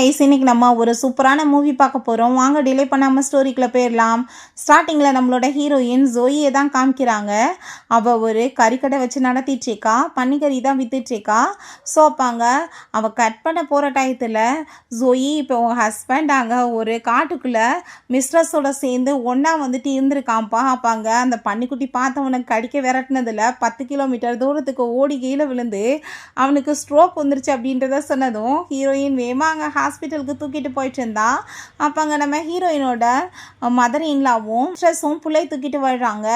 Guys, இன்னைக்கு நம்ம ஒரு சூப்பரான மூவி பார்க்க போகிறோம். வாங்க டிலே பண்ணாமல் ஸ்டோரிக்குள்ளே போயிடலாம். ஸ்டார்டிங்கில் நம்மளோட ஹீரோயின் ஜோயியை தான் காமிக்கிறாங்க. அவள் ஒரு கறிக்கடை வச்சு நடத்திட்டுருக்கா, பன்னிக்கறி தான் வித்துட்ருக்கா. ஸோ அப்பாங்க அவள் கட் பண்ண போகிற டயத்தில் ஜோயி இப்போ உங்கள் ஹஸ்பண்ட் அங்கே ஒரு காட்டுக்குள்ளே மிஸ்ட்ரஸோட சேர்ந்து ஒன்றா வந்துட்டு இருந்திருக்கான்ப்பா. அப்பாங்க அந்த பன்னிக்குட்டி பார்த்தவனுக்கு கடிக்க விரட்டினதில் 10 கிலோமீட்டர் தூரத்துக்கு ஓடி கீழே விழுந்து அவனுக்கு ஸ்ட்ரோக் வந்துருச்சு அப்படின்றத சொன்னதும் ஹீரோயின் வேமா அங்கே ஹாஸ்பிட்டலுக்கு தூக்கிட்டு போயிட்டு இருந்தா. அப்போ அங்கே நம்ம ஹீரோயினோட மதர் இன்லாவும் ஸ்ட்ரெஸ்ஸும் பிள்ளை தூக்கிட்டு வர்றாங்க.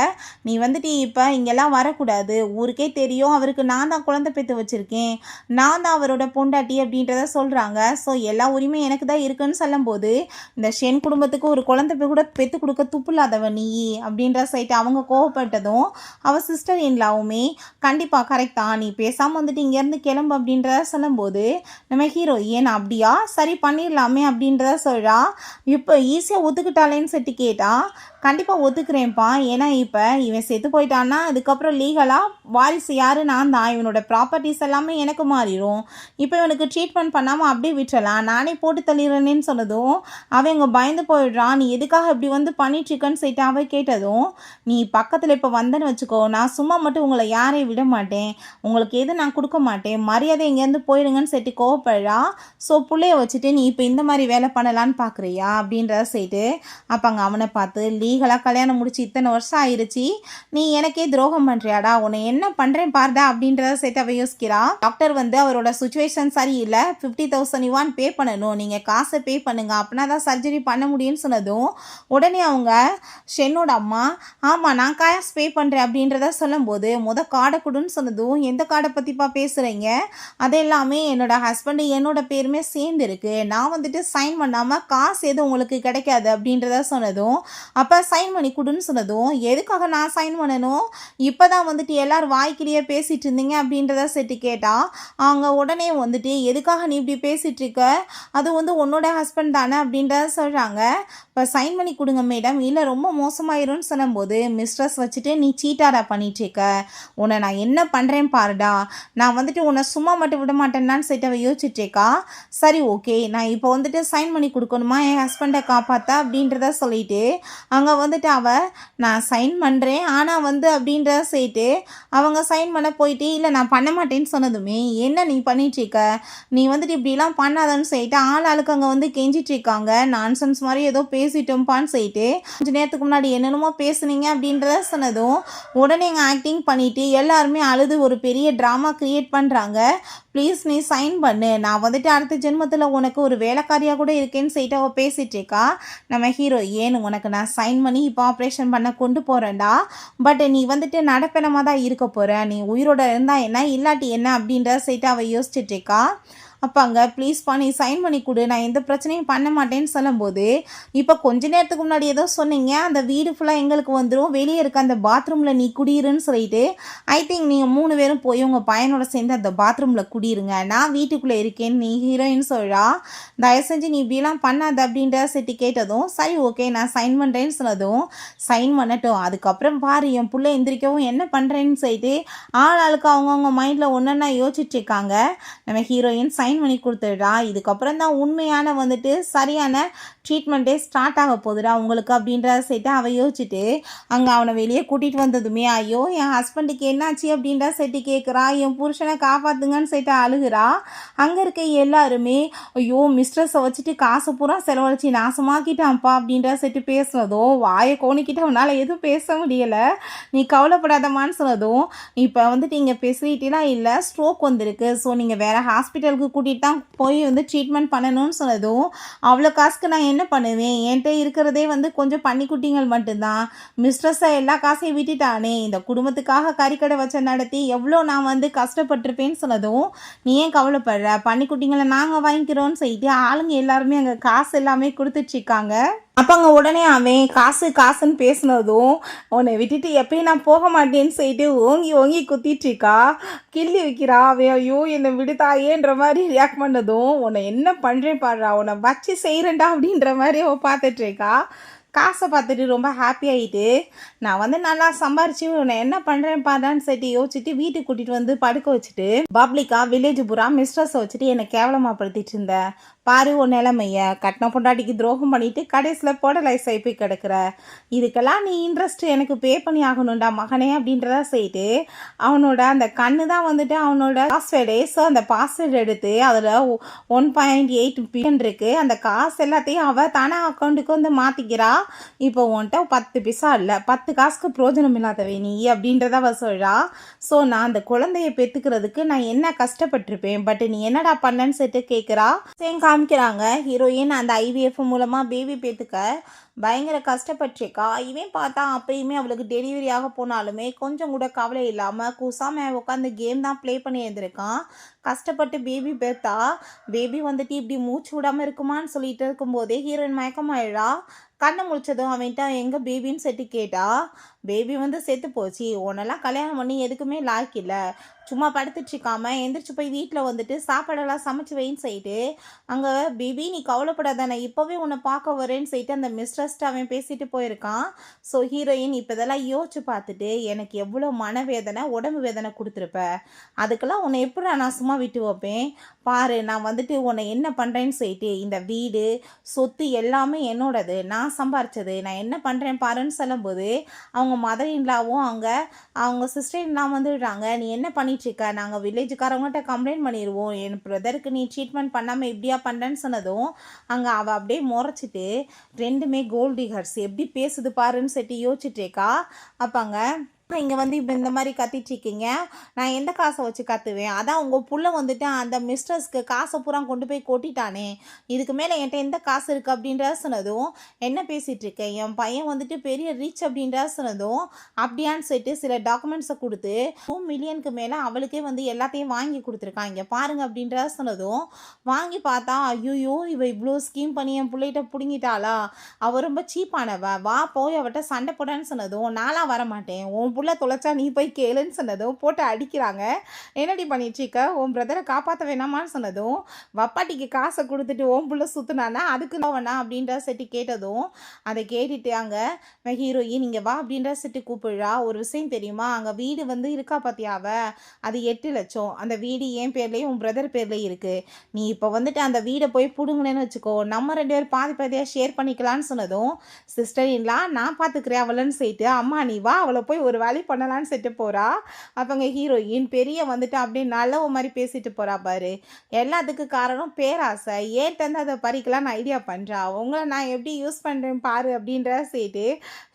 நீ வந்துட்டு இப்போ இங்கெல்லாம் வரக்கூடாது, ஊருக்கே தெரியும் அவருக்கு நான் தான் குழந்தை பெற்று வச்சுருக்கேன், நான் தான் அவரோட பொண்டாட்டி அப்படின்றத சொல்கிறாங்க. ஸோ எல்லா உரிமையும் எனக்கு தான் இருக்குன்னு சொல்லும்போது இந்த ஷென் குடும்பத்துக்கு ஒரு குழந்தை கூட பெற்று கொடுக்க துப்பு இல்லாதவன் நீ அப்படின்ற சைட்டு அவங்க கோவப்பட்டதும் அவள் சிஸ்டர் இன்லாவுமே கண்டிப்பாக கரெக்ட் தான், நீ பேசாமல் வந்துட்டு இங்கேருந்து கிளம்பு அப்படின்றத சொல்லும்போது நம்ம ஹீரோயின் அப்படியா சரி பண்ணிடலாமே அப்படின்றத சொல்கிறா. இப்போ ஈஸியாக ஒத்துக்கிட்டாலேன்னு சொல்லிட்டு கேட்டா. கண்டிப்பாக ஒத்துக்கிறேன்ப்பா, ஏன்னா இப்போ இவன் செத்து போயிட்டான்னா அதுக்கப்புறம் லீகலாக வாரிசு யார், நான் தான், இவனோட ப்ராப்பர்ட்டிஸ் எல்லாமே எனக்கு மாறிடும். இப்போ இவனுக்கு ட்ரீட்மெண்ட் பண்ணாமல் அப்படியே விட்டுறலாம், நானே போட்டு தள்ளிடுறேன்னு சொன்னதும் அவன் இங்கே பயந்து போயிடுறான். நீ எதுக்காக இப்படி வந்து பண்ணிட்டுருக்கன்னு சொல்லிட்டு அவன் கேட்டதும், நீ பக்கத்தில் இப்போ வந்தேன்னு வச்சுக்கோ, நான் சும்மா மட்டும் உங்களை யாரையும் விட மாட்டேன், உங்களுக்கு எது நான் கொடுக்க மாட்டேன், மரியாதை இங்கேருந்து போயிடுங்கன்னு சொல்லிட்டு கோவப்படுறா. ஸோ பிள்ளைய வச்சுட்டு நீ இப்போ இந்த மாதிரி வேலை பண்ணலான்னு பார்க்குறியா அப்படின்றத சொல்லிட்டு அப்போ அங்கே அவனை பார்த்து, லீகலாக கல்யாணம் முடிச்சு இத்தனை வருஷம் ஆயிடுச்சு, நீ எனக்கே துரோகம் பண்ணுறியாடா, உன்னை என்ன பண்ணுறேன் பாருடா அப்படின்றத சேர்த்து அவ யோசிக்கிறா. டாக்டர் வந்து அவரோட சுச்சுவேஷன் சரியில்லை, 50,000 யுவான் பே பண்ணணும், நீங்கள் காசை பே பண்ணுங்க, அப்படின்னா தான் சர்ஜரி பண்ண முடியும்னு சொன்னதும் உடனே அவங்க ஷென்னோட அம்மா ஆமாம் நான் காசு பே பண்ணுறேன் அப்படின்றத சொல்லும்போது கார்டை கொடுன்னு சொன்னதும் எந்த கார்டை பற்றிப்பா பேசுகிறீங்க, அது எல்லாமே என்னோட ஹஸ்பண்டு என்னோட பேருமே சேர்ந்து இருக்கு, நான் வந்துட்டு சைன் பண்ணாமல் காசு எதுவும் உங்களுக்கு கிடைக்காது அப்படின்றத சொன்னதும் அப்போ சைன் பண்ணி கொடுன்னு சொன்னதும் எதுக்காக நான் சைன் பண்ணணும், இப்போ தான் வந்துட்டு எல்லோரும் வாய்க்கிலேயே பேசிகிட்டு இருந்தீங்க அப்படின்றத செட்டு கேட்டால் அவங்க உடனே வந்துட்டு எதுக்காக நீ இப்படி பேசிகிட்டு இருக்க, அது வந்து உன்னோட ஹஸ்பண்ட் தானே அப்படின்றத சொல்கிறாங்க. இப்போ சைன் பண்ணி கொடுங்க மேடம், இல்லை ரொம்ப மோசமாயிரும்னு சொல்லும்போது மிஸ்ட்ரஸ் வச்சுட்டு நீ சீட்டாடா பண்ணிட்டுருக்க, உன்னை நான் என்ன பண்ணுறேன் பாருடா, நான் வந்துட்டு உன்னை சும்மா மட்டும் விட மாட்டேன்னான்னு சொல்லிட்டு அவள் யோசிச்சுட்ருக்கா. சரி ஓகே, நான் இப்போ வந்துட்டு சைன் பண்ணி கொடுக்கணுமா என் ஹஸ்பண்டை காப்பாற்ற அப்படின்றத சொல்லிட்டு அங்கே வந்துட்டு நான் சைன் பண்ணுறேன் ஆனால் வந்து அப்படின்றத சொல்லிட்டு அவங்க சைன் பண்ண போயிட்டு இல்லை நான் பண்ண மாட்டேன்னு சொன்னதுமே என்ன நீ பண்ணிட்டுருக்க, நீ வந்துட்டு இப்படிலாம் பண்ணாதன்னு சொல்லிட்டு ஆளுக்கு அங்கே வந்து கெஞ்சிட்ருக்காங்க. நான்சென்ஸ் மாதிரி ஏதோ பேசிட்டோம்ப்பான்னு சொல்லிட்டு கொஞ்சம் நேரத்துக்கு முன்னாடி என்னென்னமோ பேசுனீங்க அப்படின்றத சொன்னதும் உடனே எங்கள் ஆக்டிங் பண்ணிவிட்டு எல்லாருமே அழுது ஒரு பெரிய ட்ராமா க்ரியேட் பண்ணுறாங்க. ப்ளீஸ் நீ சைன் பண்ணு, நான் வந்துட்டு அடுத்த ஜென்மத்தில் உனக்கு ஒரு வேலைக்காரியாக கூட இருக்கேன்னு சொல்லிட்டு அவள் பேசிகிட்ருக்கா. நம்ம ஹீரோ உனக்கு நான் சைன் பண்ணி இப்போ ஆப்ரேஷன் பண்ண கொண்டு போகிறேன்டா, பட் நீ வந்துட்டு நடப்பினமாக தான் இருக்க போகிற, நீ உயிரோட இருந்தால் என்ன இல்லாட்டி என்ன அப்படின்றத சொல்லிட்டு அவள் யோசிச்சுட்ருக்கா. அப்போ அங்கே ப்ளீஸ்ப்பா நீ சைன் பண்ணி கொடு, நான் எந்த பிரச்சனையும் பண்ண மாட்டேன்னு சொல்லும்போது இப்போ கொஞ்ச நேரத்துக்கு முன்னாடி ஏதோ சொன்னீங்க அந்த வீடு ஃபுல்லாக எங்களுக்கு வந்துடும், வெளியே இருக்க அந்த பாத்ரூமில் நீ குடியிருன்னு சொல்லிட்டு ஐ திங்க் நீங்கள் 3 பேரும் போய் உங்கள் பையனோட சேர்ந்து அந்த பாத்ரூமில் குடியிருங்க, நான் வீட்டுக்குள்ளே இருக்கேன்னு நீ ஹீரோயின் சொல்கிறா. தயவு செஞ்சு நீ இப்படிலாம் பண்ணாத அப்படின்ற செட்டு கேட்டதும் சரி ஓகே நான் சைன் பண்ணுறேன்னு சொன்னதும் சைன் பண்ணட்டும், அதுக்கப்புறம் பாரு என் பிள்ளை எந்திரிக்கவும் என்ன பண்ணுறேன்னு சொல்லிட்டு ஆளுக்கு அவங்கவுங்க மைண்டில் ஒன்றா யோசிச்சுட்ருக்காங்க. நம்ம ஹீரோயின் சைன் பண்ணி கொடுத்துடுறா. இதுக்கப்புறம் தான் உண்மையான வந்துட்டு சரியான ட்ரீட்மெண்ட்டே ஸ்டார்ட் ஆக போகுதுடா உங்களுக்கு அப்படின்றத சேர்த்து அவள் யோசிச்சுட்டு அங்கே அவனை வெளியே கூட்டிகிட்டு வந்ததுமே ஐயோ என் ஹஸ்பண்டுக்கு என்னாச்சு அப்படின்ற சேர்த்து கேட்குறா, என் புருஷனை காப்பாற்றுங்கன்னு சேர்த்து அழுகிறா. அங்கே இருக்க எல்லாருமே ஐயோ மிஸ்ட்ரஸை வச்சுட்டு காசை பூரா செலவழிச்சு நாசமாக்கிட்டான்ப்பா அப்படின்ற சேர்த்து பேசுனதோ வாயை கோணிக்கிட்ட அவனால் எதுவும் பேச முடியலை. நீ கவலைப்படாதமான்னு சொன்னதும் இப்போ வந்துட்டு இங்கே ஃபெசிலிட்டிலாம் இல்லை, ஸ்ட்ரோக் வந்திருக்கு, ஸோ நீங்கள் வேறு ஹாஸ்பிட்டலுக்கு கூட்டிகிட்டு தான் போய் வந்து ட்ரீட்மெண்ட் பண்ணணும்னு சொன்னதும் அவ்வளோ காசுக்கு நான் என்ன பண்ணுவேன், என்கிட்ட இருக்கிறதே வந்து கொஞ்சம் பன்னிக்குட்டிங்கள் மட்டும்தான், மிஸ்ட்ரஸை எல்லா காசையும் விட்டுட்டானே, இந்த குடும்பத்துக்காக கறிக்கடை வச்ச நடத்தி எவ்வளோ நான் வந்து கஷ்டப்பட்டிருப்பேன்னு சொன்னதும் நீ ஏன் கவலைப்படுற, பன்னிக்குட்டிங்களை நாங்கள் வாங்கிக்கிறோன்னு சொல்லிட்டு ஆளுங்க எல்லாருமே அங்கே காசு எல்லாமே கொடுத்துட்ருக்காங்க. அப்போ அங்கே உடனே அவன் காசுன்னு பேசினதும் உன்னை விட்டுட்டு எப்பயும் நான் போக மாட்டேன்னு சொல்லிட்டு ஓங்கி ஓங்கி குத்திட்டுருக்கா, கிள்ளி வைக்கிறா. அவன் ஐயோ என்னை விடுதாயேன்ற மாதிரி ரியாக்ட் பண்ணதும் உன்னை என்ன பண்ணுறேன் பாடுறா, உன்னை வச்சு செய்கிறேன்டா அப்படின்ற மாதிரி அவள் பார்த்துட்ருக்கா. காசை பார்த்துட்டு ரொம்ப ஹாப்பி ஆகிட்டு நான் வந்து நல்லா சம்பாரிச்சு உன்னை என்ன பண்ணுறேன் பாடான்னு சொல்லிட்டு யோசிச்சுட்டு வீட்டுக்கு கூட்டிகிட்டு வந்து படுக்க வச்சுட்டு பப்ளிக்காக வில்லேஜ் பூரா மிஸ்ட்ரஸை வச்சுட்டு என்னை கேவலமாக படுத்திட்டு இருந்தேன், பாரு உன் நிலைமைய கட்டின பொண்டாட்டிக்கு துரோகம் பண்ணிட்டு கடைசியில் போடலைஸ் ஆகி போய் கிடக்குற. இதுக்கெல்லாம் நீ இன்ட்ரெஸ்ட் எனக்கு பே பண்ணி ஆகணும்டா மகனே அப்படின்றத செய்யிட்டு அவனோட அந்த கண்ணு தான் வந்துட்டு அவனோட பாஸ்வேர்டு. ஸோ அந்த பாஸ்வேர்டு எடுத்து அதில் 1.8 பில்லியன் இருக்குது. அந்த காசு எல்லாத்தையும் அவள் தானே அக்கௌண்ட்டுக்கு வந்து மாற்றிக்கிறா. இப்போ உன்கிட்ட 10 பைசா இல்லை, 10 காசுக்கு பிரோஜனம் இல்லாதவே நீ அப்படின்றத அவள் சொல்கிறா. ஸோ நான் அந்த குழந்தைய பெற்றுக்கிறதுக்கு நான் என்ன கஷ்டப்பட்டிருப்பேன், பட் நீ என்னடா பண்ணன்னு சொல்லிட்டு கேட்குறா. காமிக்கிறாங்க ஹீரோயின் அந்த ஐவிஎஃப் மூலமாக பேபி பேத்துக்க பயங்கர கஷ்டப்பட்டிருக்கா. இவன் பார்த்தா அப்பயுமே அவளுக்கு டெலிவரி ஆக போனாலுமே கொஞ்சம் கூட கவலை இல்லாமல் கூசாமல் உட்காந்து கேம் தான் ப்ளே பண்ணி இருந்திருக்கான். கஷ்டப்பட்டு பேபி பேத்தா. பேபி வந்துட்டு இப்படி மூச்சு விடாமல் இருக்குமான்னு சொல்லிட்டு இருக்கும்போதே ஹீரோயின் மயக்கமாயிடா. கண்ணை முடிச்சதும் அவன்கிட்ட எங்கே பேபின்னு செட்டு கேட்டா. பேபி வந்து செத்து போச்சு, உன்னெல்லாம் கல்யாணம் பண்ணி எதுக்குமே லாய்க்கு இல்லை, சும்மா படுத்துட்டு இருக்காம எந்திரிச்சு போய் வீட்டில் வந்துட்டு சாப்பாடெல்லாம் சமைச்சு வைன்னு சொல்லிட்டு அங்கே பேபி நீ கவலைப்படாத நான் இப்போவே உன்னை பார்க்க வரேன்னு சொல்லிட்டு அந்த மிஸ்ட்ரஸ்ட்டு அவன் பேசிட்டு போயிருக்கான். ஸோ ஹீரோயின் இப்போ இதெல்லாம் யோசிச்சு பார்த்துட்டு எனக்கு எவ்வளோ மனவேதனை உடம்பு வேதனை கொடுத்துருப்ப, அதுக்கெல்லாம் உன்னை எப்படி நான் சும்மா விட்டு வைப்பேன் பாரு, நான் வந்துட்டு உன்னை என்ன பண்ணுறேன்னு சொல்லிட்டு இந்த வீடு சொத்து எல்லாமே என்னோடது, நான் சம்பாரிச்சது, நான் என்ன பண்ணுறேன் பாருன்னு சொல்லும்போது அவங்க மதர் இன்லாவும் அவங்க சிஸ்டர் இன்லாம் வந்துடுறாங்க. நீ என்ன பண்ணிட்டுருக்க, நாங்கள் வில்லேஜுக்காரவங்ககிட்ட கம்ப்ளைண்ட் பண்ணிடுவோம், என் பிரதருக்கு நீ ட்ரீட்மெண்ட் பண்ணாமல் இப்படியா பண்ணுறேன்னு சொன்னதும் அங்கே அவள் அப்படியே முறைச்சிட்டு ரெண்டுமே கோல்ட் டிகர்ஸ் எப்படி பேசுது பாருன்னு சொல்லிட்டு யோசிச்சுட்டேக்கா. அப்பாங்க இங்கே வந்து இப்போ இந்த மாதிரி கத்திட்ருக்கீங்க, நான் எந்த காசை வச்சு கற்றுவேன், அதான் உங்கள் புள்ள வந்துட்டு அந்த மிஸ்டர்ஸ்க்கு காசை பூரா கொண்டு போய் கொட்டிட்டானே, இதுக்கு மேலே என்கிட்ட எந்த காசு இருக்குது அப்படின்ற சொன்னதும் என்ன பேசிகிட்ருக்கேன், என் பையன் வந்துட்டு பெரிய ரிச் அப்படின்ற சொன்னதும் அப்படியான்னு சொல்லிட்டு சில டாக்குமெண்ட்ஸை கொடுத்து 2 மில்லியனுக்கு மேலே அவளுக்கே வந்து எல்லாத்தையும் வாங்கி கொடுத்துருக்கான் இங்கே பாருங்க அப்படின்ற சொன்னதும் வாங்கி பார்த்தா ஐயோ இவ இவ்வளோ ஸ்கீம் பண்ணி என் பிள்ளைகிட்ட பிடுங்கிட்டாளா, அவள் ரொம்ப சீப்பானவ, வா போய் அவட்ட சண்டை போடான்னு சொன்னதும் நான்லாம் வரமாட்டேன், உன் புள்ள தொலைச்சா நீ போய் கேளுன்னு சொன்னதும் போட்டு அடிக்கிறாங்க. என்னடி பண்ணிட்டுருக்க, உன் பிரதரை காப்பாற்ற வேணாமான்னு சொன்னதும் வப்பாட்டிக்கு காசை கொடுத்துட்டு ஓம் புள்ள சுற்றுனானா அதுக்கு வேணா அப்படின்ற செட்டு கேட்டதும் அதை கேட்டுட்டு அங்கே ஹீரோயின் இங்கே வா அப்படின்ற செட்டு கூப்பிடுறா. ஒரு விஷயம் தெரியுமா, அங்கே வீடு வந்து இருக்கா பார்த்தியாவ, அது 8 லட்சம், அந்த வீடு என் பேர்லேயும் உன் பிரதர் பேர்லேயும் இருக்குது, நீ இப்போ வந்துட்டு அந்த வீடை போய் பிடுங்கினேன்னு வச்சுக்கோ, நம்ம 2 பேர் பாதி பாதியாக ஷேர் பண்ணிக்கலான்னு சொன்னதும் சிஸ்டர் இன்லாம் நான் பார்த்துக்கிறேன் அவளன்னு சொல்லிட்டு அம்மா நீ வா அவளை போய் ஒரு வேலை பண்ணலான்னு செட்டு போகிறா. அப்போங்க ஹீரோயின் பெரிய வந்துட்டு அப்படியே நல்லவ மாதிரி பேசிட்டு போகிறா பாரு. எல்லாத்துக்கும் காரணம் பேராசை, ஏன்ட்டு அதை பறிக்கலான்னு ஐடியா பண்ணுறா, உங்களை நான் எப்படி யூஸ் பண்ணுறேன் பாரு அப்படின்ற சேர்த்து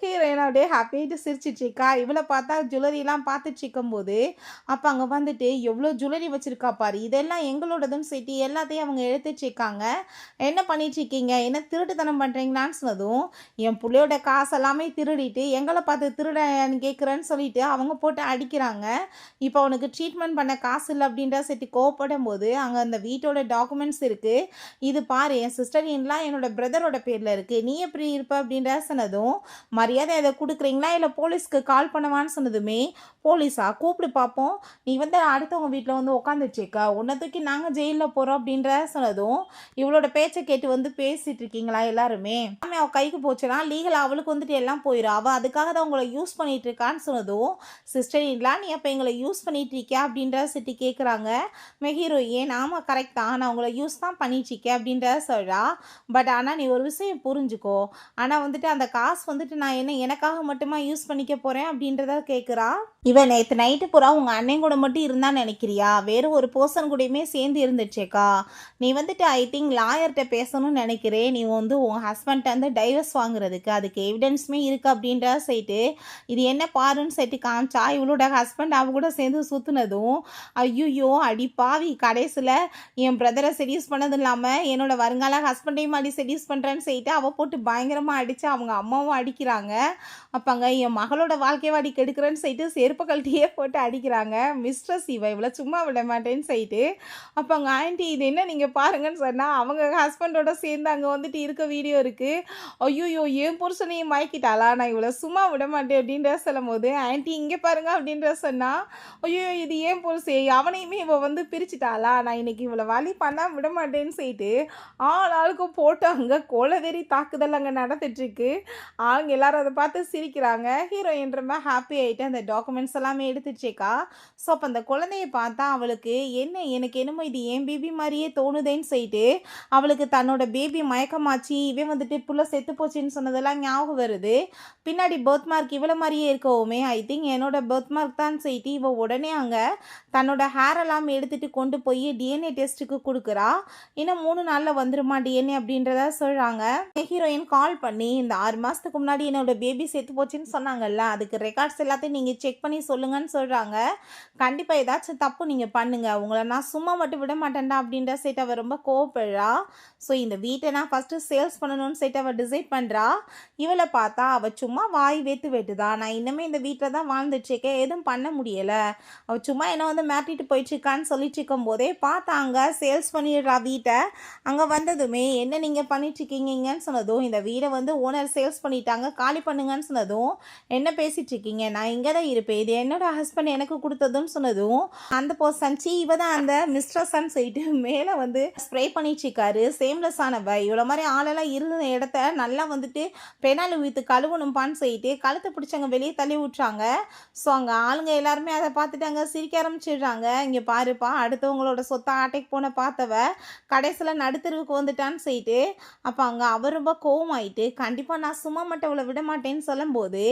ஹீரோயின் அப்படியே ஹாப்பிட்டு சிரிச்சிட்ருக்கா. இவளை பார்த்தா ஜுவல்லரிலாம் பார்த்துட்டு இருக்கும்போது அப்போ அங்கே வந்துட்டு எவ்வளோ ஜுவல்லரி வச்சுருக்கா பாரு, இதெல்லாம் எங்களோடதுன்னு சேர்த்து எல்லாத்தையும் அவங்க எடுத்துட்ருக்காங்க. என்ன பண்ணிட்டுருக்கீங்க, என்ன திருட்டுத்தனம் பண்ணுறீங்களான்னு சொன்னதும் என் பிள்ளையோட காசு எல்லாமே திருடிட்டு எங்களை பார்த்து திருடன்னு கேட்குறேன்னு சொல்லிட்டு அவங்க போட்டு அடிக்கிறாங்க. இப்போ அவனுக்கு ட்ரீட்மெண்ட் பண்ண காசு இல்லை அப்படின்ற செட்டு கோவப்படும் போது அங்கே அந்த வீட்டோட டாக்குமெண்ட்ஸ் இருக்குது, இது பாரு என் சிஸ்டர் இன்லாம் என்னோட பிரதரோட பேரில் இருக்குது, நீ எப்படி இருப்ப அப்படின்ற சொன்னதும் மரியாதை இதை கொடுக்குறீங்களா இல்லை போலீஸ்க்கு கால் பண்ணவான்னு சொன்னதுமே போலீஸா கூப்பிடு பார்ப்போம், நீ வந்து அடுத்தவங்க வீட்டில் வந்து உட்காந்துட்ருக்க, உன்னை தூக்கி நாங்கள் ஜெயிலில் போகிறோம் அப்படின்ற சொன்னதும் இவளோட பேச்சை கேட்டு வந்து பேசிகிட்டு இருக்கீங்களா எல்லாருமே, ஆமாம் அவள் கைக்கு போச்சுன்னா லீகலாக அவளுக்கு வந்துட்டு எல்லாம் போயிடும், அவள் அதுக்காக தான் உங்களை யூஸ் பண்ணிகிட்டு இருக்கான்னு சொன்னதும் சிஸ்டர் இன்லாம் நீ அப்போ எங்களை யூஸ் பண்ணிட்டு இருக்கியா அப்படின்ற சிட்டி கேட்குறாங்க. ஹீரோயின் ஆமாம் கரெக்ட் தான், நான் உங்களை யூஸ் தான் பண்ணிட்டுருக்கேன் அப்படின்ற சொல்கிறா. பட் ஆனால் நீ ஒரு விஷயம் புரிஞ்சுக்கோ, ஆனால் வந்துட்டு அந்த காசு வந்துட்டு நான் என்ன எனக்காக மட்டுமா யூஸ் பண்ணிக்க போகிறேன் அப்படின்றத கேட்குறா. இவன் நேற்று நைட்டு பூரா உங்கள் அண்ணன் கூட மட்டும் இருந்தான்னு நினைக்கிறியா, வேறு ஒரு பர்சன் கூடயுமே சேர்ந்து இருந்துச்சேக்கா, நீ வந்துட்டு ஐ திங்க் லாயர்கிட்ட பேசணும்னு நினைக்கிறேன், நீ வந்து உன் ஹஸ்பண்ட்டை வந்து டைவர்ஸ் வாங்குறதுக்கு அதுக்கு எவிடன்ஸுமே இருக்குது அப்படின்ற சைட்டு இது என்ன பாருன்னு செட்டு காமிச்சா. இவளோட ஹஸ்பண்ட் அவ கூட சேர்ந்து சுற்றுனதும் ஐயோ அடி பாவி, கடைசியில் என் பிரதரை செடியூஸ் பண்ணதும் இல்லாமல் என்னோட வருங்கால ஹஸ்பண்டையும் அடி செடியூஸ் பண்ணுறேன்னு சொல்லிட்டு அவள் போட்டு பயங்கரமாக அடித்து அவங்க அம்மாவும் அடிக்கிறாங்க. அப்போங்க என் மகளோட வாழ்க்கையை அடி கெடுக்கிறேன்னு சொல்லிட்டு செருப்பு கழட்டியே போட்டு அடிக்கிறாங்க. மிஸ்ட்ரஸ் இவளை சும்மா விட மாட்டேன்னு சொல்லிட்டு அப்போங்க ஆண்டி இது என்ன நீங்கள் பாருங்கன்னு சொன்னால் அவங்க ஹஸ்பண்டோட சேர்ந்து அங்கே வந்துட்டு இருக்க வீடியோ இருக்குது. ஐயோ என் புருஷனையும் மயக்கிட்டாளா, நான் இவளை சும்மா விட மாட்டேன் அப்படின்ற சொல்லும் போது சொல்லும்போது, "ஆன்ட்டி இங்கே பாருங்க" அப்படின்ற சொன்னா, ஐயோ! இது ஏன் புருஷே அவனையுமே இவ வந்து பிரிச்சுட்டாளா? நான் இன்னைக்கு இவள வழி பண்ணாம விட மாட்டேன்னு சொல்லிட்டு, ஆளுக்கும் போட்டு அங்க கொலவெறி தாக்குதல் அங்க நடந்துட்டுருக்கு. ஆளுங்க எல்லாரும் அத பார்த்து சிரிக்கிறாங்க. ஹீரோயின் ரொம்ப ஹாப்பி ஆயிட்டு அந்த டாக்குமெண்ட்ஸ் எல்லாமே எடுத்துச்சேக்கா. ஸோ அப்போ அந்த குழந்தைய பார்த்தா அவளுக்கு எனக்கு என்னமோ இது என் பேபி மாதிரியே தோணுதேன்னு சொல்லிட்டு அவளுக்கு தன்னோட பேபி மயக்கமாச்சு இவன் வந்துட்டு புள்ள செத்து போச்சுன்னு சொன்னதெல்லாம் ஞாபகம் வருது. பின்னாடி பர்த் மார்க் இவ்வளோ மாதிரியே இருக்கவுமே ஐ திங்க் என்னோட பர்த் மார்க் தான் சொல்லிட்டு இவ உடனே அங்கே தன்னோட ஹேர் எல்லாம் எடுத்துட்டு கொண்டு போய் டிஎன்ஏ டெஸ்ட்டுக்கு கொடுக்குறா. இன்னும் 3 நாளில் வந்துருமா டிஎன்ஏ அப்படின்றத சொல்கிறாங்க. ஹீரோயின் கால் பண்ணி இந்த 6 மாதத்துக்கு முன்னாடி என்னோட பேபி செத்து போச்சுன்னு சொன்னாங்கல்ல, அதுக்கு ரெக்கார்ட்ஸ் எல்லாத்தையும் நீங்கள் செக் பண்ணி சொல்லுங்கன்னு சொல்கிறாங்க. கண்டிப்பாக ஏதாச்சும் தப்பு நீங்கள் பண்ணுங்கள், உங்களை நான் சும்மா மட்டும் விட மாட்டேன்டா அப்படின்ற சைட் அவள் ரொம்ப கோவப்படுறா. ஸோ இந்த வீட்டை நான் ஃபஸ்ட்டு சேல்ஸ் பண்ணணும்னு சைட் அவள் டிசைட் பண்ணுறா. இவளை பார்த்தா அவள் சும்மா வாய் வெத்து வெட்டுதான். நான் இன்னுமே இந்த வீட்டில் தான் வாழ்ந்துட்டுருக்கேன், எதுவும் பண்ண முடியலை. அவள் சும்மா என்னை வந்து மாட்டிட்டு போயிட்டுருக்கான்னு சொல்லிட்டு இருக்கும் போதே பார்த்தாங்க சேல்ஸ் பண்ணிடுறா வீட்டை. அங்கே வந்ததுமே என்ன நீங்கள் பண்ணிட்டுருக்கீங்கன்னு சொன்னதும், இந்த வீடை வந்து ஓனர் சேல்ஸ் பண்ணிட்டாங்க காலி பண்ணுங்கன்னு சொன்னதும், என்ன பேசிகிட்டு இருக்கீங்க, நான் இங்கே தான் இருப்பேன், இது என்னோட ஹஸ்பண்ட் எனக்கு கொடுத்ததுன்னு சொன்னதும், அந்த பர்சன் இவ தான் அந்த மிஸ்ட்ரஸ்ன்னு சொல்லிட்டு மேலே வந்து ஸ்ப்ரே பண்ணிச்சிருக்காரு. சேம்லெஸ் ஆனவ இவ்வளோ மாதிரி ஆளெல்லாம் இருந்த இடத்த நல்லா வந்துட்டு பெனாலி ஊற்றி கழுவணும்பான்னு சொல்லிட்டு கழுத்தை பிடிச்சவங்க வெளியே தள்ளி விட்றாங்க. ஸோ அங்கே ஆளுங்க எல்லாருமே அதை பார்த்துட்டு அங்கே சிரிக்க ஆரம்பிச்சிடுறாங்க. இங்கே பாருப்பா, அடுத்தவங்களோட சொத்தை ஆட்டைக்கு போன பார்த்தவ கடைசியில் நடுத்தருவுக்கு வந்துட்டான்னு சொல்லிட்டு அப்போ அங்கே அவர் ரொம்ப கோவமாயிட்டு, கண்டிப்பாக நான் சும்மா மட்டும் அவளை விட மாட்டேன்னு சொல்லும்போது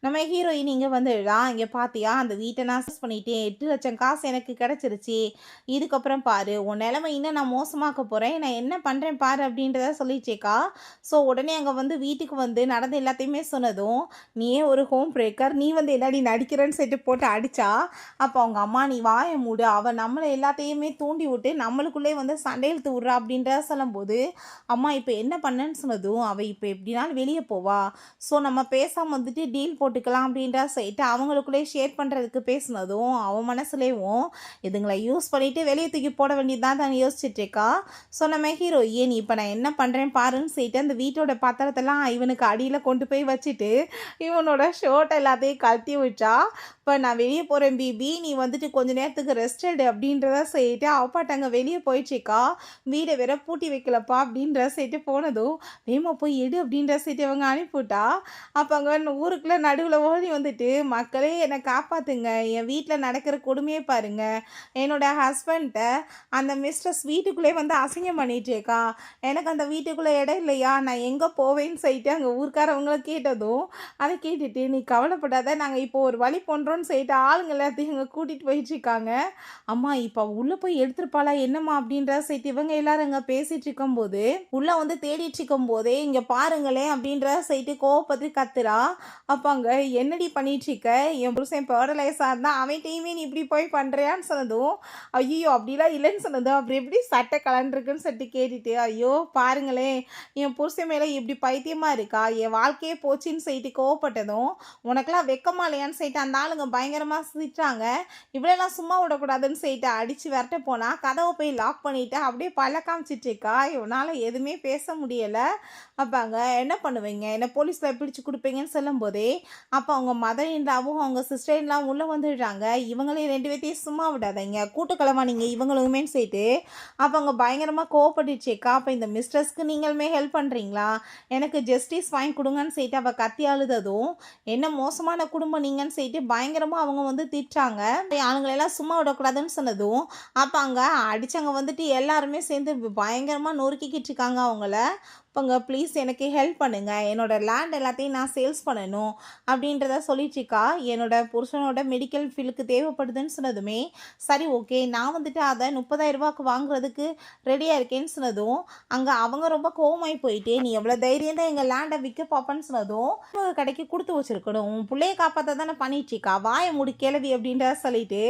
நம்ம ஹீரோயின் இங்கே வந்துடுறா. இங்கே பார்த்தியா அந்த வீட்டை நான் சஸ் பண்ணிட்டேன், 8 லட்சம் காசு எனக்கு கிடச்சிருச்சு, இதுக்கப்புறம் பாரு உன் நிலைமை இன்னும் நான் மோசமாக்க போகிறேன், நான் என்ன பண்ணுறேன் பாரு அப்படின்றத சொல்லிச்சேக்கா. ஸோ உடனே அங்கே வந்து வீட்டுக்கு வந்து நடந்த எல்லாத்தையுமே சொன்னதும், நீயே ஒரு ஹோம் பிரேக்கர், நீ வந்து என்னடி நடிக்கிறேன்னு சொல்லிட்டு போட்டு அடித்தா. அப்போ அவங்க அம்மா நீ வாயை மூடு, அவள் நம்மளை எல்லாத்தையுமே தூண்டி விட்டு நம்மளுக்குள்ளே வந்து சண்டை இழுத்து விட்றா அப்படின்றத சொல்லும்போது, அம்மா இப்போ என்ன பண்ணேன்னு சொன்னதும், அவள் இப்போ எப்படினாலும் வெளியே போவா, ஸோ நம்ம பேசாமல் வந்துட்டு டீல் போட்டுக்கலாம் அப்படின்ற சொல்லிட்டு அவங்களுக்குள்ளே ஷேர் பண்ணுறதுக்கு பேசினதும் அவன் மனசுலேயும் இதுங்களை யூஸ் பண்ணிவிட்டு வெளியே தூக்கி போட வேண்டியதுதான் தான் யோசிச்சுட்ருக்கா. ஸோ நம்ம ஹீரோயின் இப்போ நான் என்ன பண்ணுறேன் பாருன்னு சொல்லிட்டு அந்த வீட்டோட பத்திரத்தெல்லாம் இவனுக்கு அடியில் கொண்டு போய் வச்சுட்டு இவனோட ஷர்ட் எல்லாத்தையும் கழட்டி விட்டா. இப்போ நான் வெளியே போகிறேன் பிபி, நீ வந்துட்டு கொஞ்ச நேரத்துக்கு ரெஸ்ட் எடு அப்படின்றத சொல்லிட்டு அப்பாட்ட அங்கே வெளியே போயிடுச்சிக்கா. வீடை வேற பூட்டி வைக்கலப்பா அப்படின்ற சொல்லிட்டு போனதும், வேமா போய் எடு அப்படின்ற சொல்லிட்டு அவங்க அனுப்பிவிட்டா. அப்போ அங்கே ஊருக்குள்ளே நடுவில் ஓடி வந்துட்டு, மக்களே என்னை காப்பாற்றுங்க, என் வீட்டில் நடக்கிற கொடுமையே பாருங்கள், என்னோட ஹஸ்பண்ட்டை அந்த மிஸ்டர்ஸ் வீட்டுக்குள்ளே வந்து அசிங்கம் பண்ணிட்டேக்கா, எனக்கு அந்த வீட்டுக்குள்ளே இடம் இல்லையா, நான் எங்கே போவேன்னு சொல்லிட்டு அங்கே ஊருக்காரவங்கள கேட்டதும், அதை கேட்டுட்டு நீ கவலைப்படாத, நாங்கள் இப்போ ஒரு வழி பண்ணுறோன்னு சொல்லிட்டு ஆளுங்க எல்லாத்தையும் இங்கே கூட்டிகிட்டு போயிட்டுருக்காங்க. அம்மா இப்போ உள்ளே போய் எடுத்துருப்பாளா என்னம்மா அப்படின்ற சொல்லிட்டு இவங்க எல்லாரும் இங்கே பேசிகிட்டு இருக்கும்போது உள்ளே வந்து தேடிட்டு இருக்கும் போதே இங்கே பாருங்களேன் அப்படின்ற சொல்லிட்டு கோவப்பற்றி கத்துறா. அப்போ அங்கே என்னடி பண்ணிட்டுருக்க, என் புருஷன் பேரலைஸாக இருந்தால் அவன்கிட்டையுமே நீ இப்படி போய் பண்ணுறியான்னு சொன்னதும், ஐயோ அப்படிலாம் இல்லைன்னு சொன்னதும், அப்புறம் எப்படி சட்டை கலண்டுருக்குன்னு சொல்லிட்டு கேட்டுட்டு, ஐயோ பாருங்களேன் என் புருஷன் மேலே இப்படி பைத்தியமாக இருக்கா, என் வாழ்க்கையே போச்சுன்னு சொல்லிட்டு கோவப்பட்டதும், உனக்கெல்லாம் வெக்கமா இல்லையான்னு சொல்லிட்டு அந்த ஆளுங்க பயங்கரமாக சிரிச்சாங்க. இவ்வளோலாம் சும்மா விடக்கூடாதுன்னு சொல்லிட்டு அடித்து விரட்ட போனால் கதவை போய் லாக் பண்ணிவிட்டு அப்படியே பல்ல காமிச்சிட்ருக்கா. இவனால் எதுவுமே பேச முடியலை. அப்போ அங்கே என்ன பண்ணுவீங்க, என்ன போலீஸில் பிடிச்சி கொடுப்பீங்கன்னு சொல்லும்போதே அப்போ அவங்க மதர் இன்லாவும் அவங்க சிஸ்டர் இன்லாவும் உள்ளே வந்துடுறாங்க. இவங்களையும் 2 பேர்த்தையும் சும்மா விடாதீங்க, கூட்டுக்கிழமா நீங்கள் இவங்களுமே சேர்த்து. அப்போ அவங்க பயங்கரமாக கோவப்பட்டுச்சேக்கா. அப்போ இந்த மிஸ்டர்ஸ்க்கு நீங்களுமே ஹெல்ப் பண்ணுறீங்களா, எனக்கு ஜஸ்டிஸ் வாங்கி கொடுங்கன்னு சொல்லிட்டு அவள் கத்தி அழுததும், என்ன மோசமான குடும்பம் நீங்கன்னு சொல்லிட்டு பயங்கரமாக அவங்க வந்து திட்டாங்க. ஆளுங்களெல்லாம் சும்மா விடக்கூடாதுன்னு சொன்னதும் அப்போ அங்கே அடித்தவங்க வந்துட்டு எல்லாருமே சேர்ந்து பயங்கரமாக நொறுக்கிக்கிட்டு இருக்காங்க அவங்கள. அப்போங்க ப்ளீஸ் எனக்கு ஹெல்ப் பண்ணுங்கள், என்னோடய லேண்ட் எல்லாத்தையும் நான் சேல்ஸ் பண்ணணும் அப்படின்றத சொல்லிட்டுருக்கா. என்னோட புருஷனோட மெடிக்கல் ஃபீல்டுக்கு தேவைப்படுதுன்னு சொன்னதுமே, சரி ஓகே நான் வந்துட்டு அதை 30,000 ரூபாய்க்கு வாங்குறதுக்கு ரெடியாக இருக்கேன்னு சொன்னதும், அங்கே அவங்க ரொம்ப கோவமாகி போயிட்டு, நீ எவ்வளோ தைரியம் தான் எங்கள் லேண்டை விற்க பார்ப்பேன்னு சொன்னதும், உங்கள் கடைக்கு கொடுத்து வச்சுருக்கணும், உன் பிள்ளையை காப்பாற்ற தானே பண்ணிட்டுருக்கா, வாயை மூடி கேள்வி அப்படின்றத சொல்லிட்டு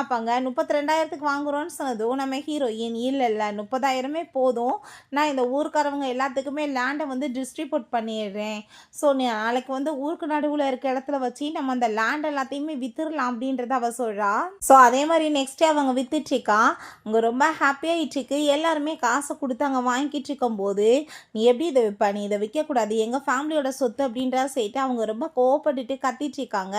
அப்போங்க 32,000க்கு வாங்குகிறோன்னு சொன்னதும் நம்ம ஹீரோயின், இல்லை 30,000 போதும், நான் இந்த ஊருக்காரவங்க எல்லாத்துக்கும் பேருக்குமே லேண்டை வந்து டிஸ்ட்ரிபியூட் பண்ணிடுறேன். ஸோ நாளைக்கு வந்து ஊருக்கு நடுவில் இருக்க இடத்துல வச்சு நம்ம அந்த லேண்ட் எல்லாத்தையுமே வித்துடலாம் அப்படின்றத அவள் சொல்கிறா. ஸோ அதே மாதிரி நெக்ஸ்ட் அவங்க வித்துட்ருக்கா. அவங்க ரொம்ப ஹாப்பியாகிட்டுருக்கு. எல்லாருமே காசை கொடுத்து அங்கே வாங்கிட்டு இருக்கும்போது, நீ எப்படி இதை விற்ப, நீ இதை விற்கக்கூடாது, எங்கள் ஃபேமிலியோட சொத்து அப்படின்றத சொல்லிட்டு அவங்க ரொம்ப கோவப்பட்டுட்டு கத்திட்டு இருக்காங்க.